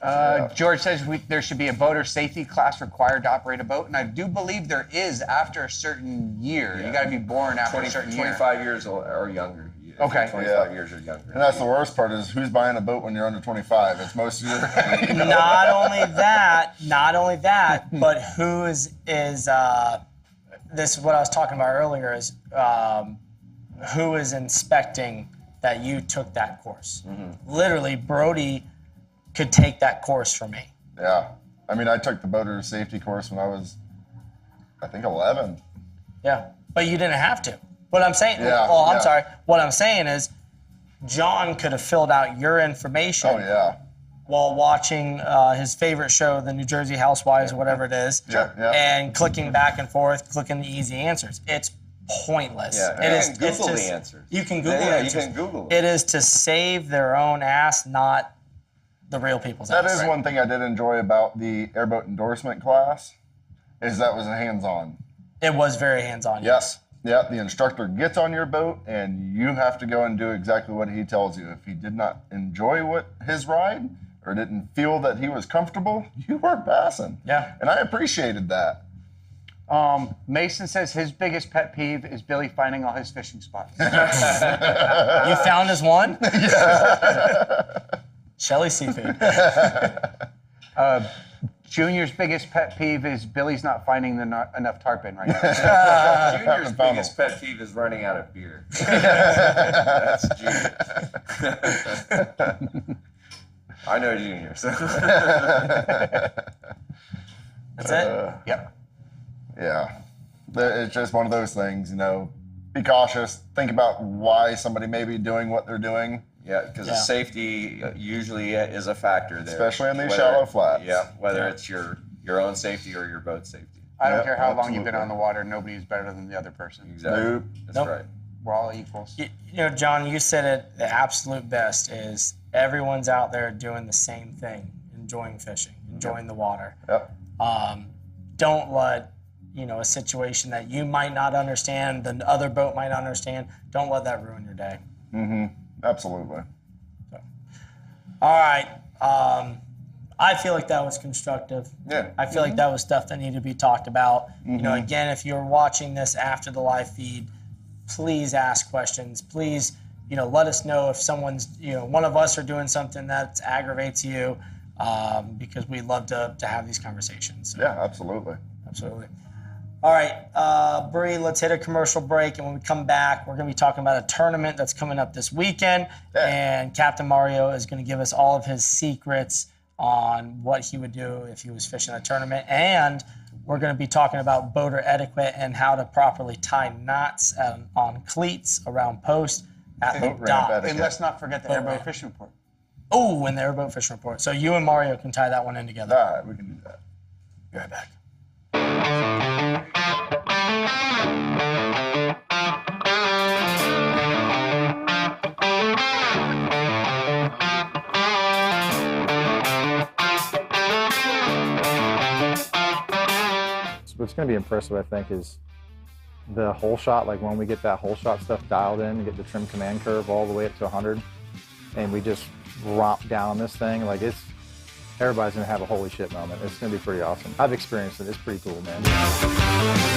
are. George says there should be a boater safety class required to operate a boat, and I do believe there is after a certain year. Yeah. You got to be born after a certain year. 25 years or younger. If you're Okay. 25 years or younger. And that's the worst part is who's buying a boat when you're under 25? It's most of your... Not only that, but who is this is what I was talking about earlier is who is inspecting that you took that course. Mm-hmm. Literally, Brody could take that course for me. Yeah. I mean, I took the boater safety course when I was, I think, 11. Yeah, but you didn't have to. What I'm saying, Yeah, well, I'm yeah. sorry. What I'm saying is, John could have filled out your information Oh, yeah. while watching his favorite show, the New Jersey Housewives or whatever it is, Yeah, yeah. and clicking back and forth, clicking the easy answers. It's pointless. Yeah, It you is. can Google it's just, the answers. You can Google Yeah, the you answers. can Google it. It is to save their own ass, not the real people's That ass. is one thing I did enjoy about the airboat endorsement class, is that was hands-on. It was very hands-on. Yes. Yeah, the instructor gets on your boat and you have to go and do exactly what he tells you. If he did not enjoy his ride or didn't feel that he was comfortable, you weren't passing. Yeah. And I appreciated that. Mason says his biggest pet peeve is Billy finding all his fishing spots. You found his one? Shelly Seafood. Junior's biggest pet peeve is Billy's not finding enough tarpon right now. Junior's biggest pet peeve is running out of beer. That's Junior. I know Junior, so. That's it? Yep. Yeah. It's just one of those things, you know. Be cautious. Think about why somebody may be doing what they're doing. Yeah, because Yeah. the safety usually is a factor there. Especially in these Whether- shallow flats. Yeah, whether it's your own safety or your boat safety. I don't Yep, care how long you've been absolutely. on the water, nobody is better than the other person. Exactly. Nope. That's Nope. right. We're all equals. You know, John, you said it the absolute best is everyone's out there doing the same thing, enjoying fishing, enjoying the water. Yep. Don't let, a situation that you might not understand, the other boat might not understand, don't let that ruin your day. Absolutely. All right. I feel like that was constructive. Yeah. I feel like that was stuff that needed to be talked about. Again, if you're watching this after the live feed, please ask questions. Please, let us know if someone's, one of us are doing something that aggravates you, because we love to have these conversations. So, Yeah, absolutely. absolutely. All right, Bree, let's hit a commercial break, and when we come back, we're going to be talking about a tournament that's coming up this weekend, and Captain Marrio is going to give us all of his secrets on what he would do if he was fishing a tournament, and we're going to be talking about boater etiquette and how to properly tie knots on cleats around post at the Boat ramp dock. etiquette. And let's not forget the Boat airboat ramp. fishing report. Oh, and the airboat fishing report. So you and Mario can tie that one in together. All right, we can do that. Be right back. What's going to be impressive, I think, is the hole shot. Like when we get that hole shot stuff dialed in and get the trim command curve all the way up to 100, and we just romp down this thing, like everybody's going to have a holy shit moment. It's going to be pretty awesome. I've experienced it. It's pretty cool, man.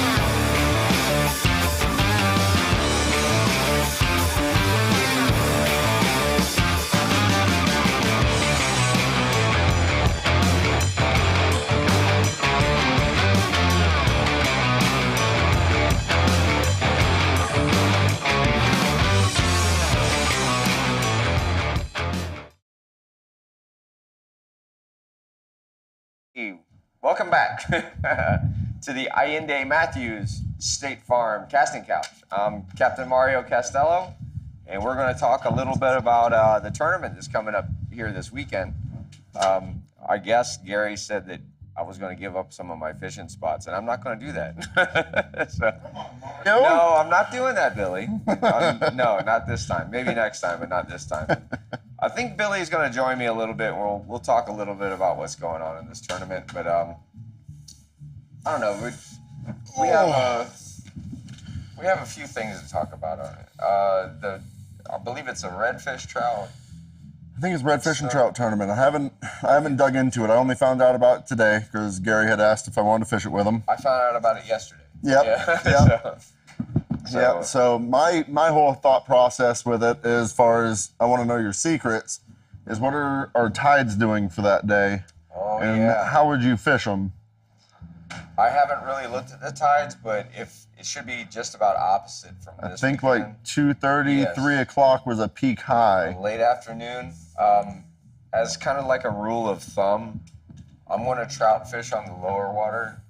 Welcome back to the Ayinde Matthews State Farm Casting Couch. I'm Captain Mario Castello, and we're going to talk a little bit about the tournament that's coming up here this weekend. I guess Gary said that I was going to give up some of my fishing spots, and I'm not going to do that. No, I'm not doing that, Billy. No, not this time. Maybe next time, but not this time. I think Billy's going to join me a little bit. We'll talk a little bit about what's going on in this tournament, but I don't know. We have a few things to talk about on it. I believe it's a redfish trout. I think it's redfish and trout tournament. I haven't dug into it. I only found out about it today because Gary had asked if I wanted to fish it with him. I found out about it yesterday. Yep. Yeah. Yeah. So my whole thought process with it, as far as I want to know your secrets, is what are our tides doing for that day, and how would you fish them? I haven't really looked at the tides, but if it should be just about opposite from this. I think weekend. like 2:30, Yes. 3 o'clock was a peak high. Late afternoon. As kind of like a rule of thumb, I'm going to trout fish on the lower water,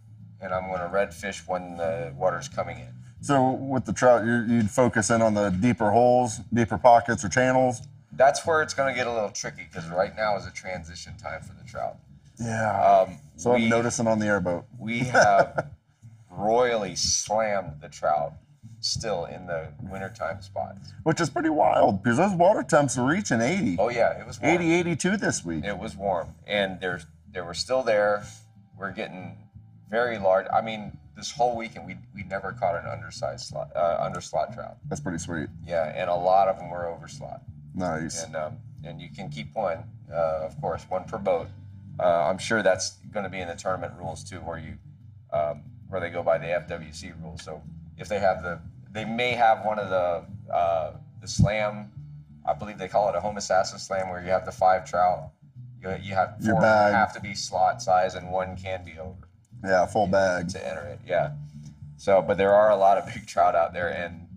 and I'm going to redfish when the water's coming in. So with the trout, you'd focus in on the deeper holes, deeper pockets or channels? That's where it's going to get a little tricky because right now is a transition time for the trout. Yeah. So I'm noticing on the airboat. We have royally slammed the trout still in the wintertime spots. Which is pretty wild because those water temps are reaching 80. Oh, yeah, it was warm. 80, 82 this week. It was warm, and they were still there. We're getting very large. I mean, this whole weekend, we never caught an undersized underslot trout. That's pretty sweet. Yeah, and a lot of them were overslot. Nice. And you can keep one, of course, one per boat. I'm sure that's going to be in the tournament rules too, where they go by the FWC rules. So if they may have one of the slam. I believe they call it a homosassa slam, where you have the 5 trout. You have 4 have to be slot size, and 1 can be over. Yeah, full bag to enter it. Yeah. So, but there are a lot of big trout out there, and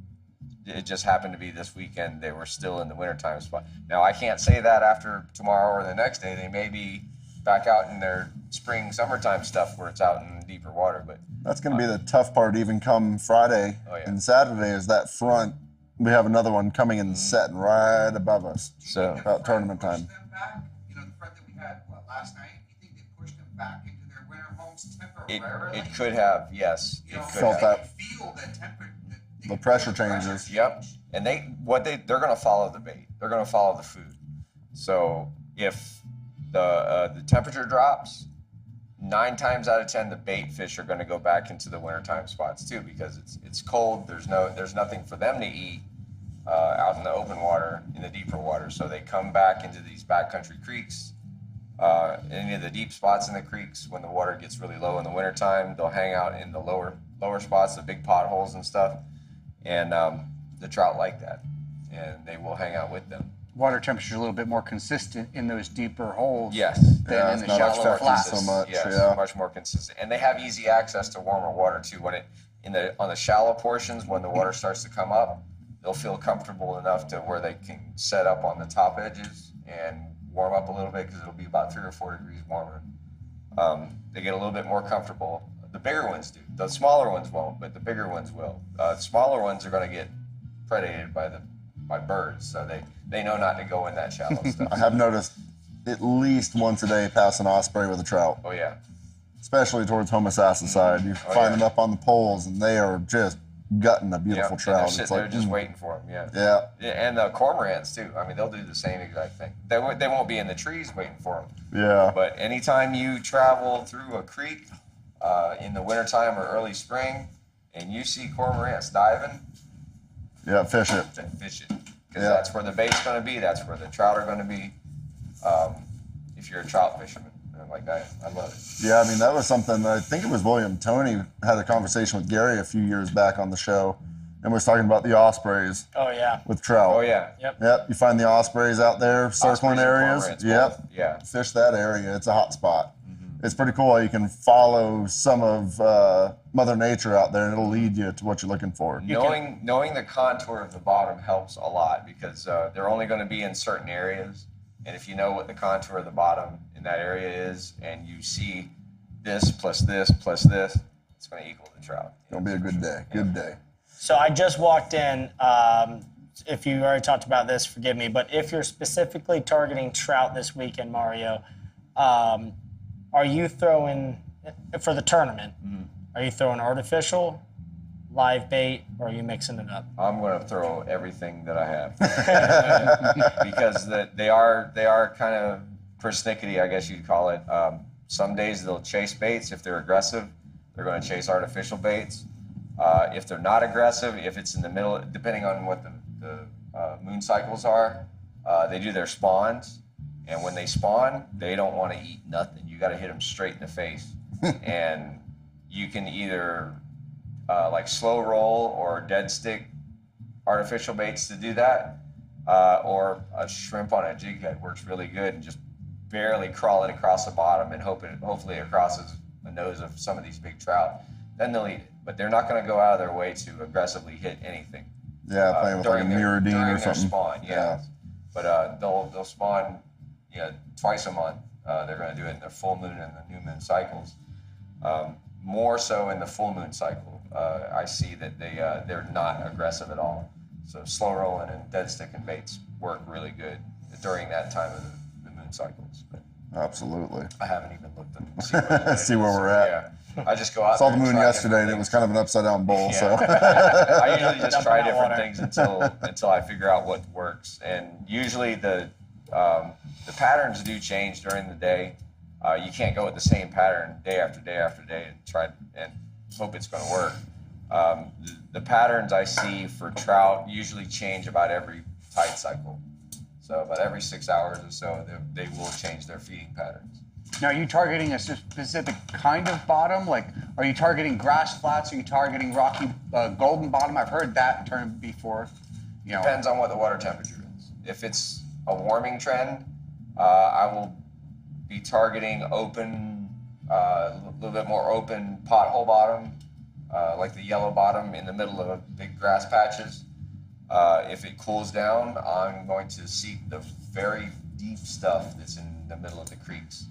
it just happened to be this weekend they were still in the wintertime spot. Now, I can't say that after tomorrow or the next day. They may be back out in their spring, summertime stuff where it's out in deeper water. But that's going to be the tough part even come Friday and Saturday is that front. We have another one coming and setting right above us. So about tournament time. You know, the front that we had last night, you think they pushed them back into their winter homes temporarily? It could have, yes. You know, it could felt have. that. Feel the temperature. The pressure changes. Yep. And they're going to follow the bait. They're going to follow the food. So if the temperature drops, 9 times out of 10 the bait fish are going to go back into the wintertime spots too, because it's cold. There's nothing for them to eat out in the open water, in the deeper water. So they come back into these backcountry creeks, any of the deep spots in the creeks. When the water gets really low in the wintertime, they'll hang out in the lower spots, the big potholes and stuff. And the trout like that, and they will hang out with them. Water temperature a little bit more consistent in those deeper holes. Yes. Than in the shallower flats. So much. Yes, Yeah. much more consistent. And they have easy access to warmer water too. When on the shallow portions, when the water starts to come up, they'll feel comfortable enough to where they can set up on the top edges and warm up a little bit, because it'll be about 3 or 4 degrees warmer. They get a little bit more comfortable. The bigger ones do. The smaller ones won't, but the bigger ones will. The smaller ones are going to get predated by birds, so they know not to go in that shallow stuff. I have noticed at least once a day pass an osprey with a trout. Oh yeah. Especially towards Homosassa side. You find them up on the poles, and they are just gutting a beautiful trout. They're sitting there just waiting for them. Yeah. And the cormorants too. I mean, they'll do the same exact thing. They won't be in the trees waiting for them. Yeah. But anytime you travel through a creek in the wintertime or early spring, and you see cormorants diving, yeah, fish it. Then fish it. Because that's where the bait's going to be. That's where the trout are going to be. If you're a trout fisherman, like I love it. Yeah, I mean, that was something, I think it was William Tony had a conversation with Gary a few years back on the show, and was talking about the ospreys. Oh, yeah. With trout. Oh, yeah. Yep, you find the ospreys out there circling areas. Yep. Yeah. Fish that area. It's a hot spot. It's pretty cool how you can follow some of Mother Nature out there, and it'll lead you to what you're looking for. Knowing the contour of the bottom helps a lot, because they're only going to be in certain areas. And if you know what the contour of the bottom in that area is, and you see this plus this plus this, it's going to equal the trout. It'll be a good day. Good day. So I just walked in. If you already talked about this, forgive me. But if you're specifically targeting trout this weekend, Mario, are you throwing, for the tournament, are you throwing artificial, live bait, or are you mixing it up? I'm going to throw everything that I have. Because they are kind of persnickety, I guess you'd call it. Some days they'll chase baits. If they're aggressive, they're going to chase artificial baits. If they're not aggressive, if it's in the middle, depending on what the moon cycles are, they do their spawns. And when they spawn, they don't want to eat nothing. You got to hit them straight in the face. And you can either like slow roll or dead stick artificial baits to do that, or a shrimp on a jig head works really good, and just barely crawl it across the bottom and hopefully it crosses the nose of some of these big trout. Then they'll eat it, but they're not going to go out of their way to aggressively hit anything. Yeah, playing with like a mirror dean or something. Spawn, yeah. But they'll spawn, twice a month. They're going to do it in their full moon and the new moon cycles. More so in the full moon cycle, I see that they're not aggressive at all. So slow rolling and dead sticking baits work really good during that time of the moon cycles. But Absolutely. I haven't even looked at See where we're at. Yeah. I just go out Saw there the and moon try yesterday, and it different was kind of an upside down bowl. things. So Yeah. I usually just try Dumping different out water. things until I figure out what works. And usually the patterns do change during the day. You can't go with the same pattern day after day after day and try and hope it's going to work. The patterns I see for trout usually change about every tide cycle. So about every 6 hours or so, they will change their feeding patterns. Now, are you targeting a specific kind of bottom? Like, are you targeting grass flats? Are you targeting rocky golden bottom? I've heard that term before. You know, Depends on what the water temperature is. If it's a warming trend, I will be targeting open, a little bit more open pothole bottom, like the yellow bottom in the middle of big grass patches. If it cools down, I'm going to seek the very deep stuff that's in the middle of the creeks.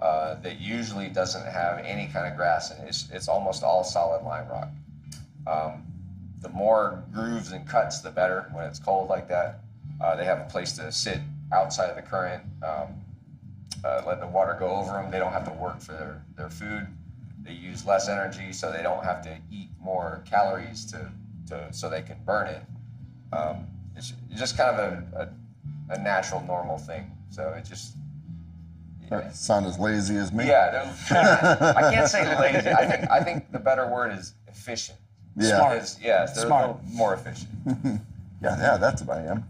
That usually doesn't have any kind of grass in it. It's almost all solid lime rock. The more grooves and cuts, the better when it's cold like that. They have a place to sit outside of the current, let the water go over them. They don't have to work for their food. They use less energy, so they don't have to eat more calories so they can burn it. It's just kind of a natural, normal thing. So it just... that sound as lazy as me. Yeah, I can't say lazy. I think the better word is efficient. Yeah. Smart. They're Smart. a little more efficient. Yeah, that's what I am.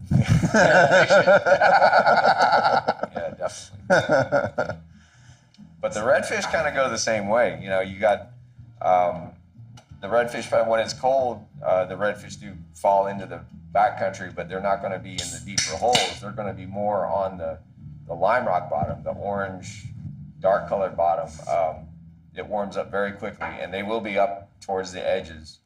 Yeah, definitely. But the redfish kind of go the same way. You know, you got the redfish, when it's cold, the redfish do fall into the backcountry, but they're not going to be in the deeper holes. They're going to be more on the lime rock bottom, the orange, dark colored bottom. It warms up very quickly, and they will be up towards the edges.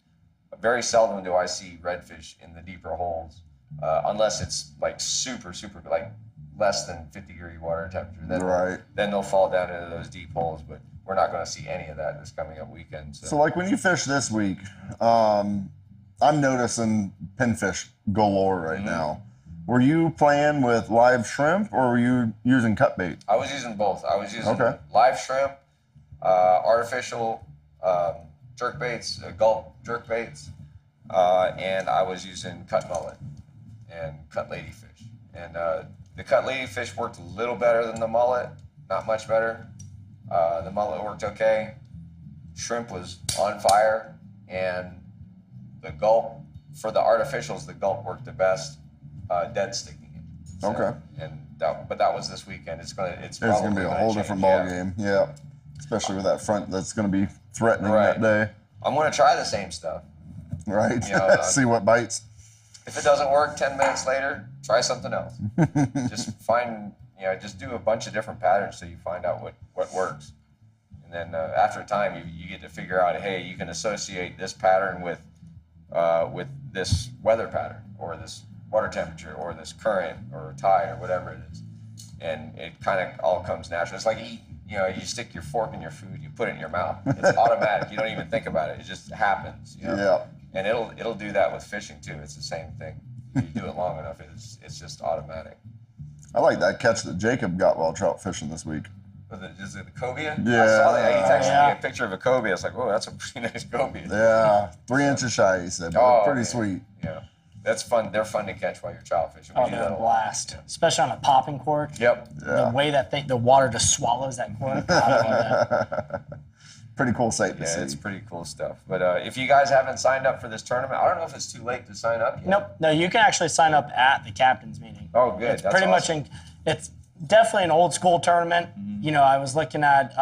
Very seldom do I see redfish in the deeper holes, unless it's like super, like less than 50-degree water temperature. Then they'll fall down into those deep holes, but we're not going to see any of that this coming up weekend. So like when you fish this week, I'm noticing pinfish galore right now. Were you playing with live shrimp or were you using cut bait? I was using both. I was using live shrimp, artificial jerk baits, gulp jerk baits, and I was using cut mullet and cut ladyfish. And the cut ladyfish worked a little better than the mullet, not much better. The mullet worked okay. Shrimp was on fire, and the gulp, for the artificials, the gulp worked the best, dead sticking it. So, Okay. But that was this weekend. It's gonna Be a whole different ball game. Yeah. Especially with that front that's going to be threatening that day. I'm going to try the same stuff. Right. You know, See what bites. If it doesn't work, 10 minutes later, try something else. Just do a bunch of different patterns so you find out what works. And then after time, you get to figure out, hey, you can associate this pattern with this weather pattern or this water temperature or this current or tide or whatever it is. And it kind of all comes natural. It's like eating. You know, you stick your fork in your food, you put it in your mouth. It's automatic. You don't even think about it. It just happens. You know? Yeah. And it'll do that with fishing too. It's the same thing. If you do it long enough, it's just automatic. I like that catch that Jacob got while trout fishing this week. Is it the cobia? Yeah. I saw that. He texted me a picture of a cobia. I was like, whoa, that's a pretty nice cobia. Yeah, 3 inches shy, he said. But pretty sweet. Yeah. That's fun. They're fun to catch while you're trout fishing. We Oh, do they're that a a lot. blast, especially on a popping cork. Yep. The way that the water just swallows that cork. I love that. Pretty cool sight to see. Yeah, it's pretty cool stuff. But if you guys haven't signed up for this tournament, I don't know if it's too late to sign up yet. Nope. No, you can actually sign up at the captain's meeting. Oh, good. It's That's pretty awesome. much it's definitely an old school tournament. You know, I was looking at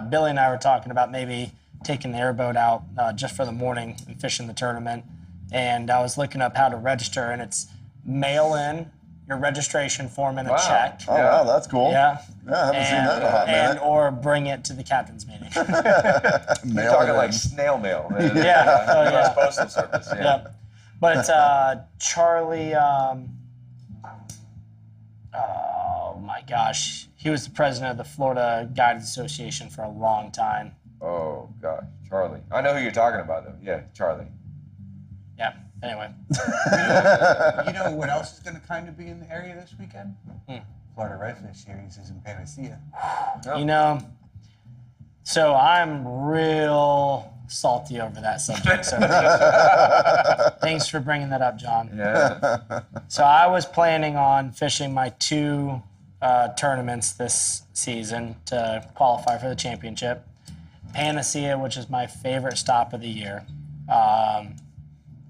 Billy and I were talking about maybe taking the airboat out just for the morning and fishing the tournament. And I was looking up how to register, and it's mail in your registration form and a check. Oh, wow, that's cool. Yeah. Yeah, I haven't seen that in a hot minute. Or bring it to the captain's meeting. You're talking like snail mail. Yeah. Oh, yeah. Postal Service. Yeah. Yep. But Charlie, oh my gosh, he was the president of the Florida Guides Association for a long time. Oh gosh, Charlie. I know who you're talking about though. Yeah, Charlie. Yeah. Anyway. You know what else is going to kind of be in the area this weekend? Florida Redfish Series is in Panacea. You know, so I'm real salty over that subject. So thanks for bringing that up, John. Yeah. So I was planning on fishing my 2 tournaments this season to qualify for the championship. Panacea, which is my favorite stop of the year,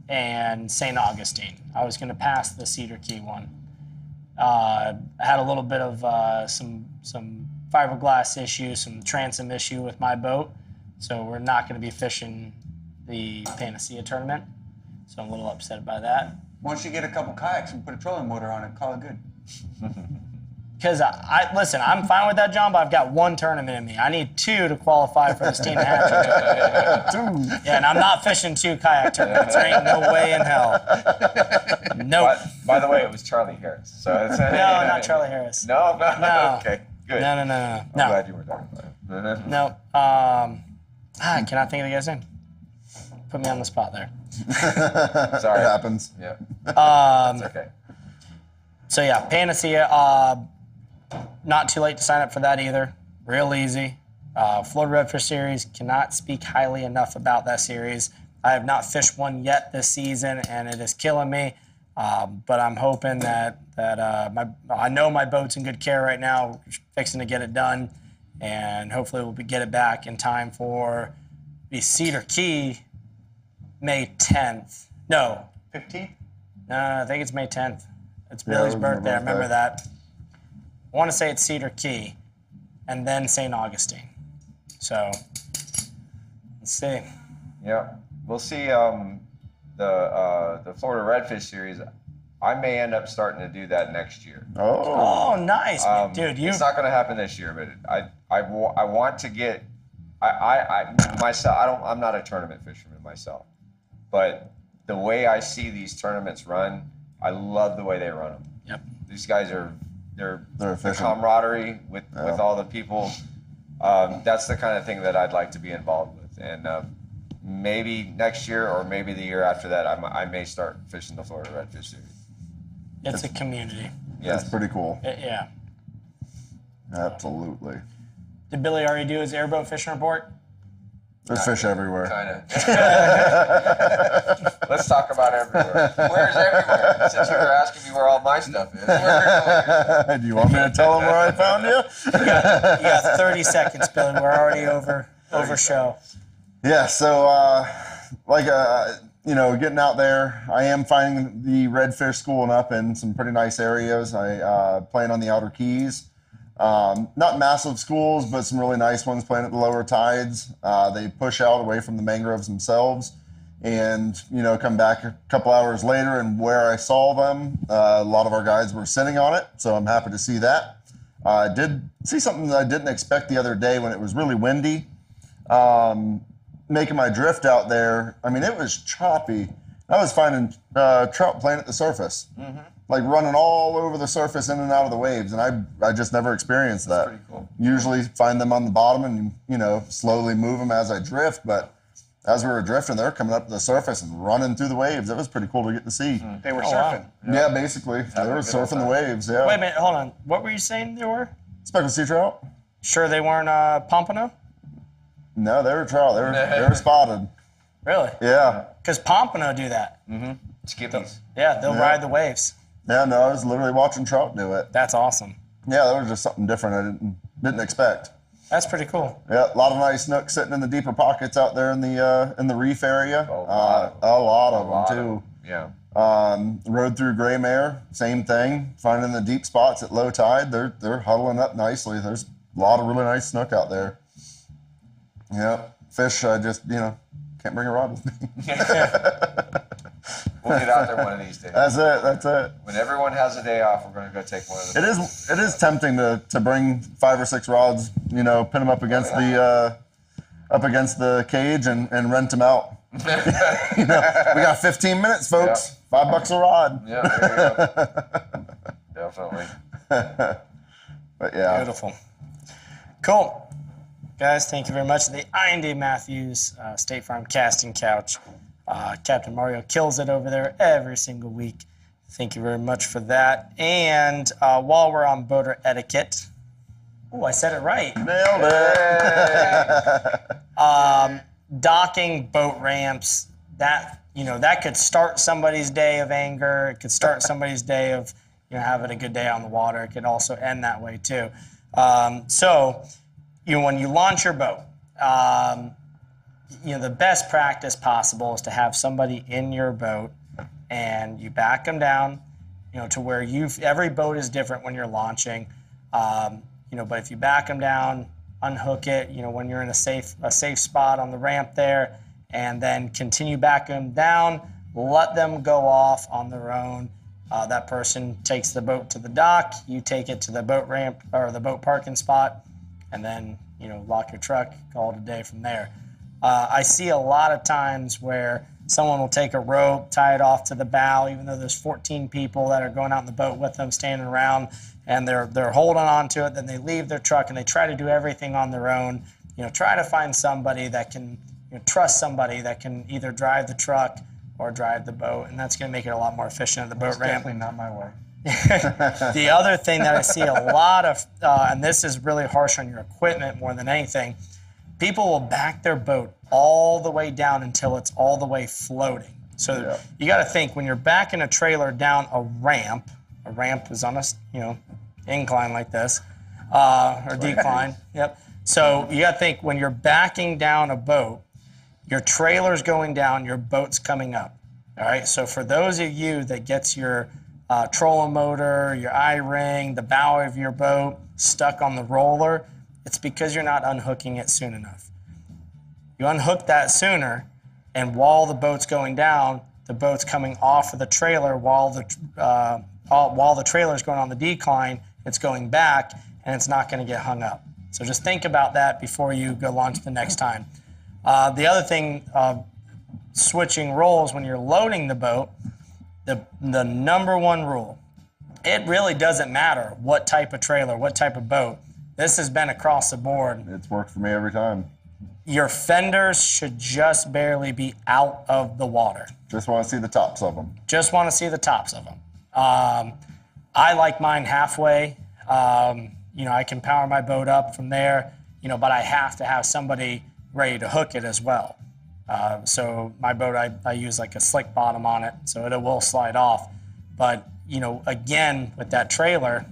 and St. Augustine. I was going to pass the Cedar Key one. I had a little bit of some fiberglass issue, some transom issue with my boat, so we're not going to be fishing the Panacea tournament. So I'm a little upset by that. Once you get a couple kayaks and put a trolling motor on it, call it good. Because listen, I'm fine with that, John, but I've got 1 tournament in me. I need 2 to qualify for the Steam Hatchet. 2. Yeah, and I'm not fishing 2 kayak tournaments. There ain't no way in hell. Nope. By the way, it was Charlie Harris. So it's, No, not Charlie Harris. No. No. Okay. Good. No. I'm glad you were talking about it. No. I cannot think of the guy's name. Put me on the spot there. Sorry. It happens. Yeah. It's okay. So yeah, Panacea. Not too late to sign up for that either. Real easy. Florida Redfish Series, cannot speak highly enough about that series. I have not fished one yet this season, and it is killing me. But I'm hoping that I know my boat's in good care right now. We're fixing to get it done, and hopefully we'll get it back in time for the Cedar Key, May 10th. No, 15th? no, I think it's May 10th. It's Billy's it was my birthday. I remember birthday. that. I want to say it's Cedar Key, and then St. Augustine. So let's see. Yeah, we'll see. The Florida Redfish Series, I may end up starting to do that next year. Oh. Oh, nice, dude. It's not going to happen this year, but I want to get. I myself. I'm not a tournament fisherman myself, but the way I see these tournaments run, I love the way they run them. Yep. These guys they're the efficient. camaraderie with all the people. That's the kind of thing that I'd like to be involved with, and maybe next year or maybe the year after that, I may start fishing the Florida Redfish Series. It's a community. Yes. That's pretty cool. Yeah. Absolutely. Did Billy already do his airboat fishing report? There's fish everywhere. Kind of. Let's talk about everywhere. Where's everywhere? Since you were asking me where all my stuff is. Do you want me to tell them where I found you? You got 30 seconds, Billy. We're already over show. Yeah, so getting out there, I am finding the redfish schooling up in some pretty nice areas. I playing on the outer keys. Not massive schools, but some really nice ones playing at the lower tides. They push out away from the mangroves themselves and, come back a couple hours later, and where I saw them, a lot of our guides were sitting on it, so I'm happy to see that. I did see something that I didn't expect the other day when it was really windy. Making my drift out there, it was choppy. I was finding trout playing at the surface. Mm-hmm. Like running all over the surface in and out of the waves, and I just never experienced that. That's pretty cool. Usually find them on the bottom and slowly move them as I drift, but as we were drifting, they were coming up to the surface and running through the waves. It was pretty cool to get to see. They were surfing. Yeah, basically. They were surfing the waves, yeah. Wait a minute, hold on. What were you saying they were? Speckled sea trout? Sure they weren't pompano? No, they were trout. They were spotted. Really? Yeah. Because pompano do that. Mm-hmm. Skippies. Yeah, they'll ride the waves. Yeah, no, I was literally watching trout do it. That's awesome. Yeah, that was just something different I didn't expect. That's pretty cool. Yeah, a lot of nice snooks sitting in the deeper pockets out there in the reef area. A lot of them too. Yeah. Rode through gray mare, same thing. Finding the deep spots at low tide, they're huddling up nicely. There's a lot of really nice snook out there. Yeah, fish. I just can't bring a rod with me. We'll get out there one of these days. That's it. When everyone has a day off, we're going to go take one of them. It is tempting to bring 5 or 6 rods, pin them up against the cage and rent them out. We got 15 minutes, folks. $5 a rod. Yeah, there you go. Definitely. But yeah. Beautiful. Cool. Guys, thank you very much. The Ayinde Matthews State Farm casting couch. Captain Marrio kills it over there every single week. Thank you very much for that. And while we're on boater etiquette, I said it right. Nailed it. Docking boat ramps, that could start somebody's day of anger. It could start somebody's day of having a good day on the water. It could also end that way too. So when you launch your boat, the best practice possible is to have somebody in your boat and you back them down, to where every boat is different when you're launching. But if you back them down, unhook it, when you're in a safe spot on the ramp there, and then continue backing them down, let them go off on their own. That person takes the boat to the dock, you take it to the boat ramp or the boat parking spot, and then, lock your truck, call it a day from there. I see a lot of times where someone will take a rope, tie it off to the bow, even though there's 14 people that are going out in the boat with them, standing around, and they're holding on to it. Then they leave their truck and they try to do everything on their own. Try to find somebody that can, trust somebody that can either drive the truck or drive the boat, and that's going to make it a lot more efficient at the boat ramp. Definitely not my way. The other thing that I see a lot of, and this is really harsh on your equipment more than anything, people will back their boat all the way down until it's all the way floating. So you got to think, when you're backing a trailer down a ramp is on a incline like this, or decline. Yep. So you got to think, when you're backing down a boat, your trailer's going down, your boat's coming up. All right. So for those of you that gets your trolling motor, your I-ring, the bow of your boat stuck on the roller, it's because you're not unhooking it soon enough. You unhook that sooner, and while the boat's going down, the boat's coming off of the trailer while the trailer's going on the decline, it's going back, and it's not going to get hung up. So just think about that before you go launch the next time. The other thing, switching roles when you're loading the boat, the number one rule, it really doesn't matter what type of trailer, what type of boat. This has been across the board. It's worked for me every time. Your fenders should just barely be out of the water. Just want to see the tops of them. Just want to see the tops of them. I like mine halfway. I can power my boat up from there, but I have to have somebody ready to hook it as well. So my boat, I use like a slick bottom on it, so it will slide off. But, again, with that trailer,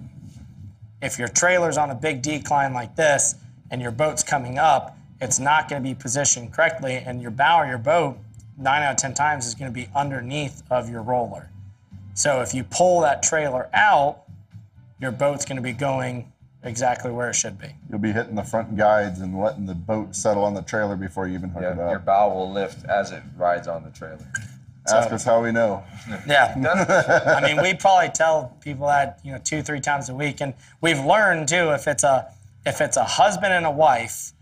if your trailer's on a big decline like this and your boat's coming up, it's not going to be positioned correctly, and your bow of your boat, 9 out of 10 times, is going to be underneath of your roller. So if you pull that trailer out, your boat's going to be going exactly where it should be. You'll be hitting the front guides and letting the boat settle on the trailer before you even hook it up. Your bow will lift as it rides on the trailer. Ask us how we know. Yeah. I mean, we probably tell people that 2-3 times a week, and we've learned too, if it's a husband and a wife,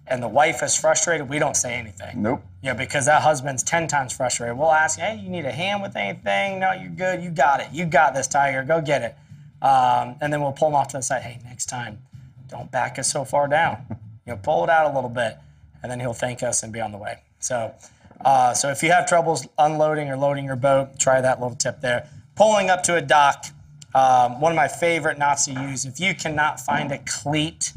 and the wife is frustrated, we don't say anything. Nope. Because that husband's 10 times frustrated. We'll ask, hey, you need a hand with anything? No, you're good. You got it. You got this, Tiger. Go get it. And then we'll pull him off to the side. Hey, next time, don't back us so far down. Pull it out a little bit, and then he'll thank us and be on the way. So if you have troubles unloading or loading your boat, try that little tip there. Pulling up to a dock, one of my favorite knots to use, if you cannot find a cleat,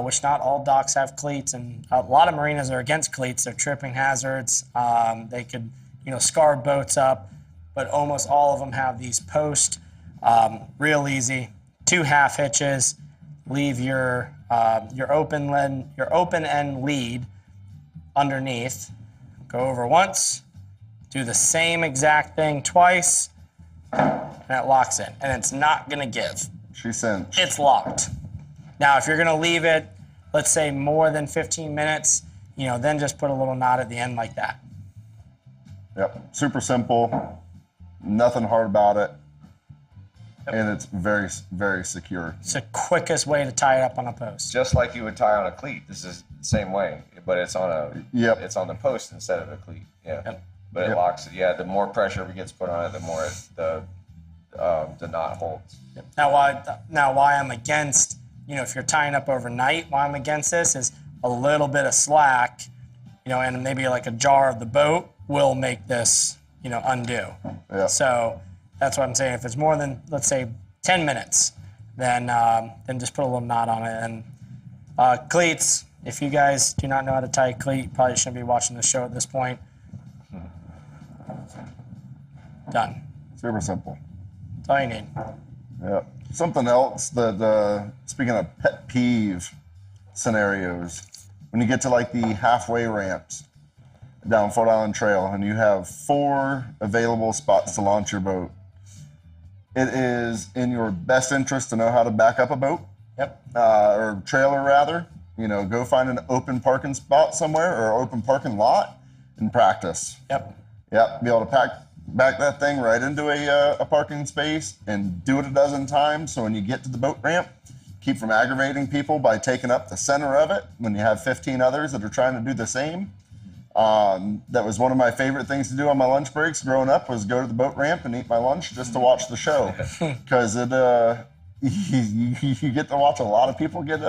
which not all docks have cleats, and a lot of marinas are against cleats. They're tripping hazards. They could, scar boats up, but almost all of them have these posts. Real easy. 2 half hitches. Leave your open end lead underneath. Go over once. Do the same exact thing twice, and it locks in. And it's not gonna give. She sent. It's locked. Now, if you're going to leave it, let's say more than 15 minutes, then just put a little knot at the end like that. Yep. Super simple. Nothing hard about it. Yep. And it's very, very secure. It's the quickest way to tie it up on a post. Just like you would tie on a cleat. This is the same way, but it's on it's on the post instead of a cleat. Yeah. Yep. But it locks it. Yeah, the more pressure gets put on it, the more the knot holds. Yep. Now why I'm against if you're tying up overnight, why I'm against this is a little bit of slack, and maybe like a jar of the boat will make this, undo. Yeah. So that's what I'm saying. If it's more than, let's say, 10 minutes, then just put a little knot on it. And cleats, if you guys do not know how to tie a cleat, you probably shouldn't be watching the show at this point. Done. Super simple. That's all you need. Yeah. Something else that, speaking of pet peeve scenarios, when you get to like the halfway ramps down Fort Island Trail and you have 4 available spots to launch your boat, it is in your best interest to know how to back up a boat. Yep. Or trailer rather. Go find an open parking spot somewhere or open parking lot and practice. Yep. Yep. Be able to back that thing right into a parking space and do it a dozen times. So when you get to the boat ramp, keep from aggravating people by taking up the center of it when you have 15 others that are trying to do the same. That was one of my favorite things to do on my lunch breaks growing up, was go to the boat ramp and eat my lunch just to watch the show, because you get to watch a lot of people get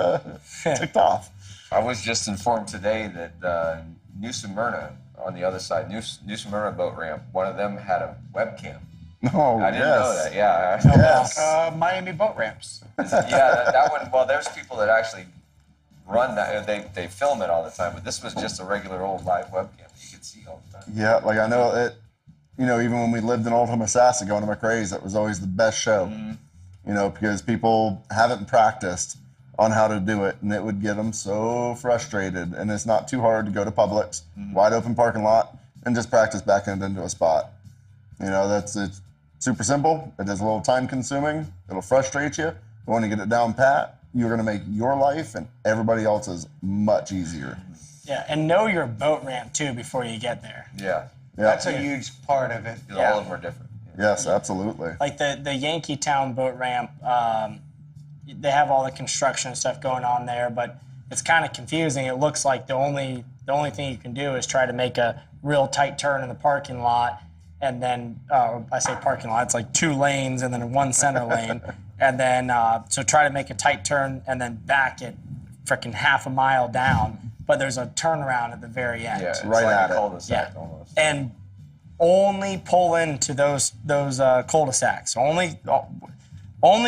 ticked off. I was just informed today that New Smyrna, on the other side, New Smyrna boat ramp, one of them had a webcam. Oh, I didn't know that. Yeah. Yes. Miami boat ramps. Yeah, that one. Well, there's people that actually run that. They film it all the time, but this was just a regular old live webcam that you could see all the time. Yeah, like I know it. Even when we lived in Old Homosassa going to McRae's, that was always the best show. Mm-hmm. Because people haven't practiced on how to do it, and it would get them so frustrated. And it's not too hard to go to Publix, wide open parking lot, and just practice backing it into a spot. It's super simple. It is a little time consuming. It'll frustrate you. But when you get it down pat, you're going to make your life and everybody else's much easier. Yeah, and know your boat ramp too before you get there. Yeah. That's a huge part of it. All of them are different. Yes, absolutely. Like the Yankeetown boat ramp, they have all the construction stuff going on there, but it's kind of confusing. It looks like the only thing you can do is try to make a real tight turn in the parking lot, and then I say parking lot, it's like 2 lanes and then 1 center lane, and then so try to make a tight turn and then back it freaking half a mile down. But there's a turnaround at the very end. Yeah, it's right like at a it. cul-de-sac almost. And only pull into those cul-de-sacs. Only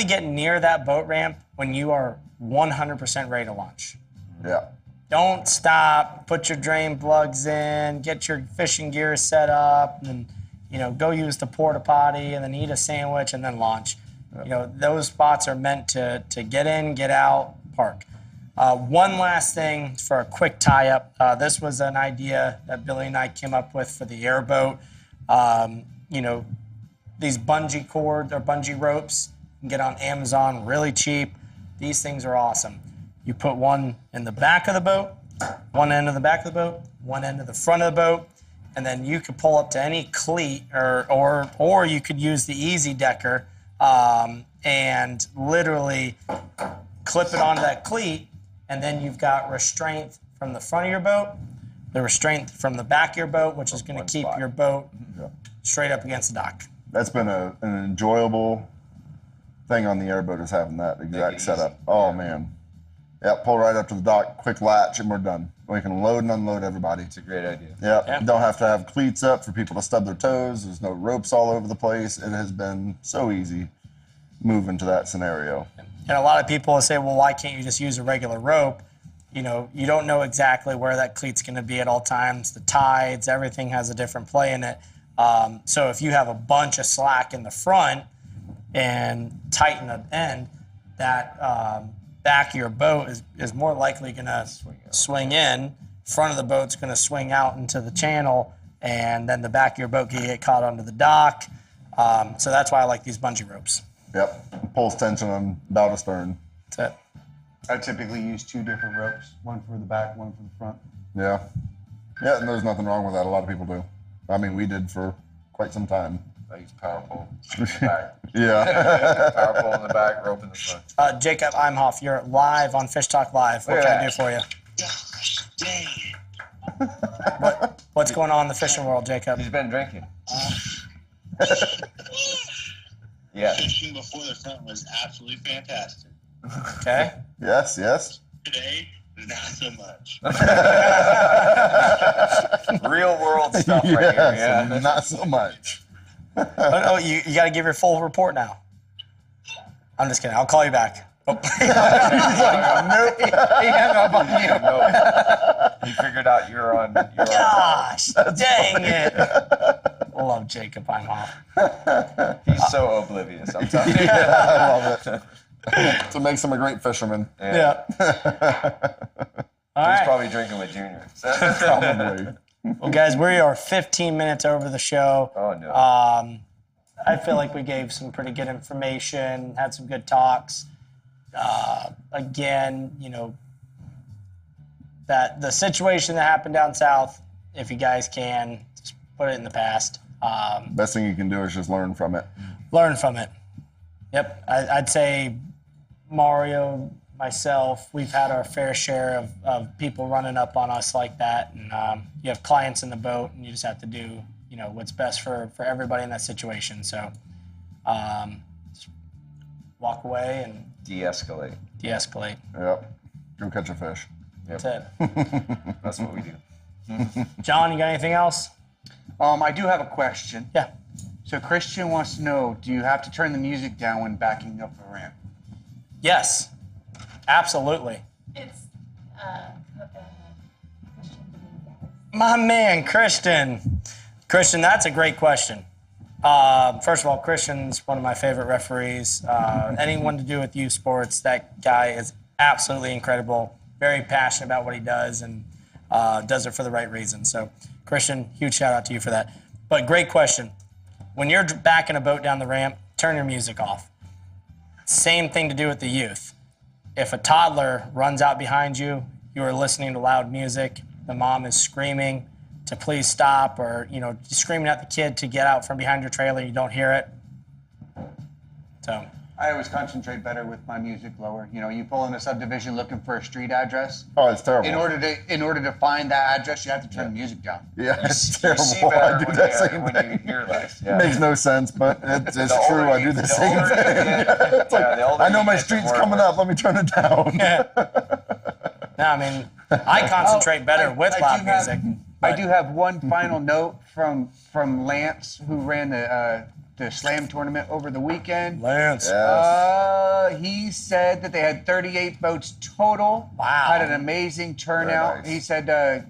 get near that boat ramp when you are 100% ready to launch. Yeah. Don't stop. Put your drain plugs in. Get your fishing gear set up, and go use the porta potty, and then eat a sandwich, and then launch. Those spots are meant to get in, get out, park. One last thing for a quick tie-up. This was an idea that Billy and I came up with for the airboat. These bungee cord or bungee ropes you can get on Amazon really cheap. These things are awesome. You put one in the back of the boat, one end of the back of the boat, one end of the front of the boat, and then you could pull up to any cleat, or you could use the Easy Decker and literally clip it onto that cleat, and then you've got restraint from the front of your boat, the restraint from the back of your boat, which is going to keep your boat straight up against the dock. That's been an enjoyable thing on the airboat, is having that exact setup. Oh, man. Yeah, pull right up to the dock, quick latch, and we're done. We can load and unload everybody. It's a great idea. Yeah, don't have to have cleats up for people to stub their toes. There's no ropes all over the place. It has been so easy moving to that scenario. And a lot of people will say, well, why can't you just use a regular rope? You don't know exactly where that cleat's going to be at all times. The tides, everything has a different play in it. So if you have a bunch of slack in the front and tighten the end, that back of your boat is more likely going to swing in. Front of the boat's going to swing out into the channel, and then the back of your boat can get caught onto the dock. So that's why I like these bungee ropes. Yep, pulls tension on bow to stern. That's it. I typically use 2 different ropes, one for the back, one for the front. Yeah. Yeah, and there's nothing wrong with that. A lot of people do. I mean, we did for quite some time. I use power pole in the back. Yeah. Power pole in the back, rope in the front. Jacob Imhoff, you're live on Fish Talk Live. What can I do for you? What's going on in the fishing world, Jacob? He's been drinking. Yeah. Fishing before the front was absolutely fantastic. Okay. Yes, yes. Today, not so much. Real world stuff right here. Yes, Yeah. not so much. Oh, you got to give your full report now. I'm just kidding. I'll call you back. Oh. Nope. He hung up on you. No. He figured out you're on. Gosh, dang it. Love Jacob. I'm off. He's so oblivious. I'm telling you. I love it. So it makes him a great fisherman. Yeah. All He's right. probably drinking with Junior. Probably. Well, guys, we are 15 minutes over the show. Oh no. I feel like we gave some pretty good information, had some good talks. Again, you know, that the situation that happened down south, if you guys can, just put it in the past. Best thing you can do is just learn from it. Learn from it. Yep. I'd say Marrio, myself, we've had our fair share of people running up on us like that. And you have clients in the boat, and you just have to do, you know, what's best for everybody in that situation. So just walk away and De-escalate. de-escalate. Yep. Go catch a fish. Yep. That's it. That's what we do. John, you got anything else? I do have a question. Yeah. So Christian wants to know, do you have to turn the music down when backing up a ramp? Yes. Absolutely. It's Christian Dominguez. My man, Christian. Christian, that's a great question. First of all, Christian's one of my favorite referees. Anyone to do with youth sports, that guy is absolutely incredible. Very passionate about what he does and does it for the right reason. So, Christian, huge shout out to you for that. But great question. When you're backing a boat down the ramp, turn your music off. Same thing to do with the youth. If a toddler runs out behind you, you are listening to loud music, the mom is screaming to please stop, or, you know, screaming at the kid to get out from behind your trailer, you don't hear it. So I always concentrate better with my music lower. You know, you pull in a subdivision looking for a street address. Oh, it's terrible. In order to find that address, you have to turn the music down. Yeah, it's You see terrible. I better do that same when thing. you hear less. It Yeah. makes no sense, but it's The true. older I you- do the the same older you thing. get- It's like, yeah, the older I know you my get, the street's more- coming up. Let me turn it down. no, I mean, I concentrate better with loud music. I do have one final note from Lance, who ran the slam tournament over the weekend. Lance. Yes. He said that they had 38 boats total. Wow. Had an amazing turnout. nice. He said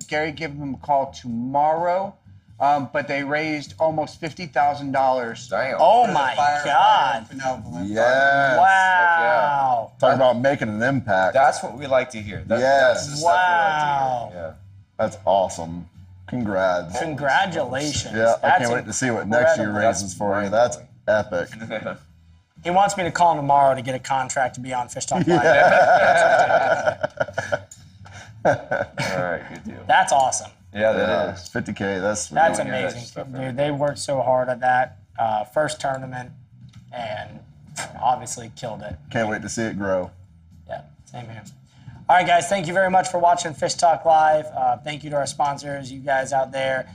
Gary give him a call tomorrow, but they raised almost $50,000. Damn. Oh my God. Yes. Wow. Talk about making an impact. That's what we like to hear. That's Yes. the stuff we like Wow. to hear. That's awesome. Congrats. Congratulations. Yeah, I That's can't wait to see what next year incredible. raises for you. That's epic. Yeah. He wants me to call him tomorrow to get a contract to be on Fish Talk Live. All right, good deal. That's awesome. Yeah, that Yeah, is. 50K. That's That's really good amazing. stuff, Dude, they worked so hard at that first tournament and obviously killed it. Can't wait to see it grow. Yeah, same here. All right, guys, thank you very much for watching Fish Talk Live. Thank you to our sponsors, you guys out there,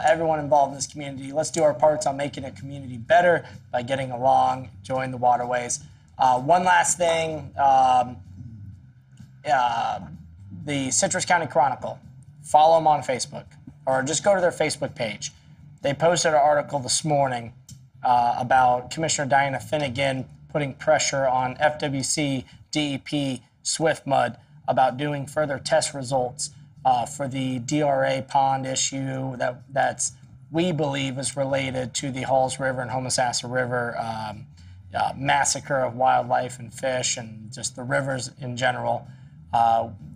everyone involved in this community. Let's do our parts on making a community better by getting along, join the waterways. One last thing, the Citrus County Chronicle. Follow them on Facebook, or just go to their Facebook page. They posted an article this morning about Commissioner Diana Finnegan putting pressure on FWC, DEP, SwiftMud about doing further test results for the DRA pond issue that's we believe is related to the Halls River and Homosassa River massacre of wildlife and fish and just the rivers in general.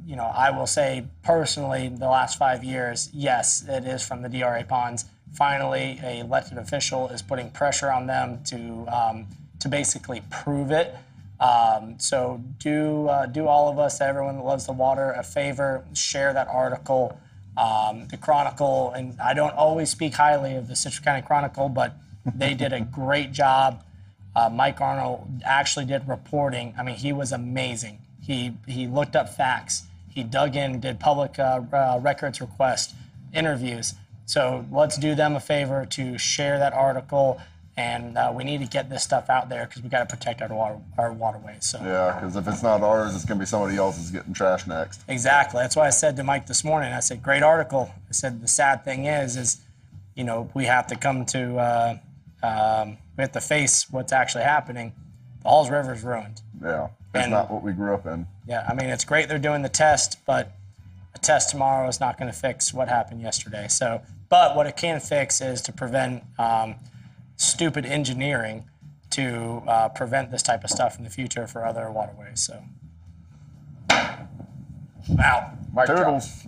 You know, I will say personally, the last 5 years, yes, it is from the DRA ponds. Finally, a elected official is putting pressure on them to basically prove it. So do all of us, everyone that loves the water, a favor, share that article. The Chronicle, and I don't always speak highly of the Citrus County Chronicle, but they did a great job. Mike Arnold actually did reporting. I mean, he was amazing. He looked up facts. He dug in, did public records requests, interviews. So let's do them a favor to share that article. and we need to get this stuff out there because we got to protect our waterways. So Yeah, because if it's not ours, it's gonna be somebody else's getting trashed next. exactly, that's why I said to Mike this morning. I said, great article. I said the sad thing is, you know, we have to come to we have to face what's actually happening. The Halls River is ruined. Yeah, it's And- not what we grew up in. Yeah, I mean, it's great they're doing the test, but a test tomorrow is not going to fix what happened yesterday. So, but what it can fix is to prevent stupid engineering to prevent this type of stuff in the future for other waterways. So, wow. Mic drop. Turtles.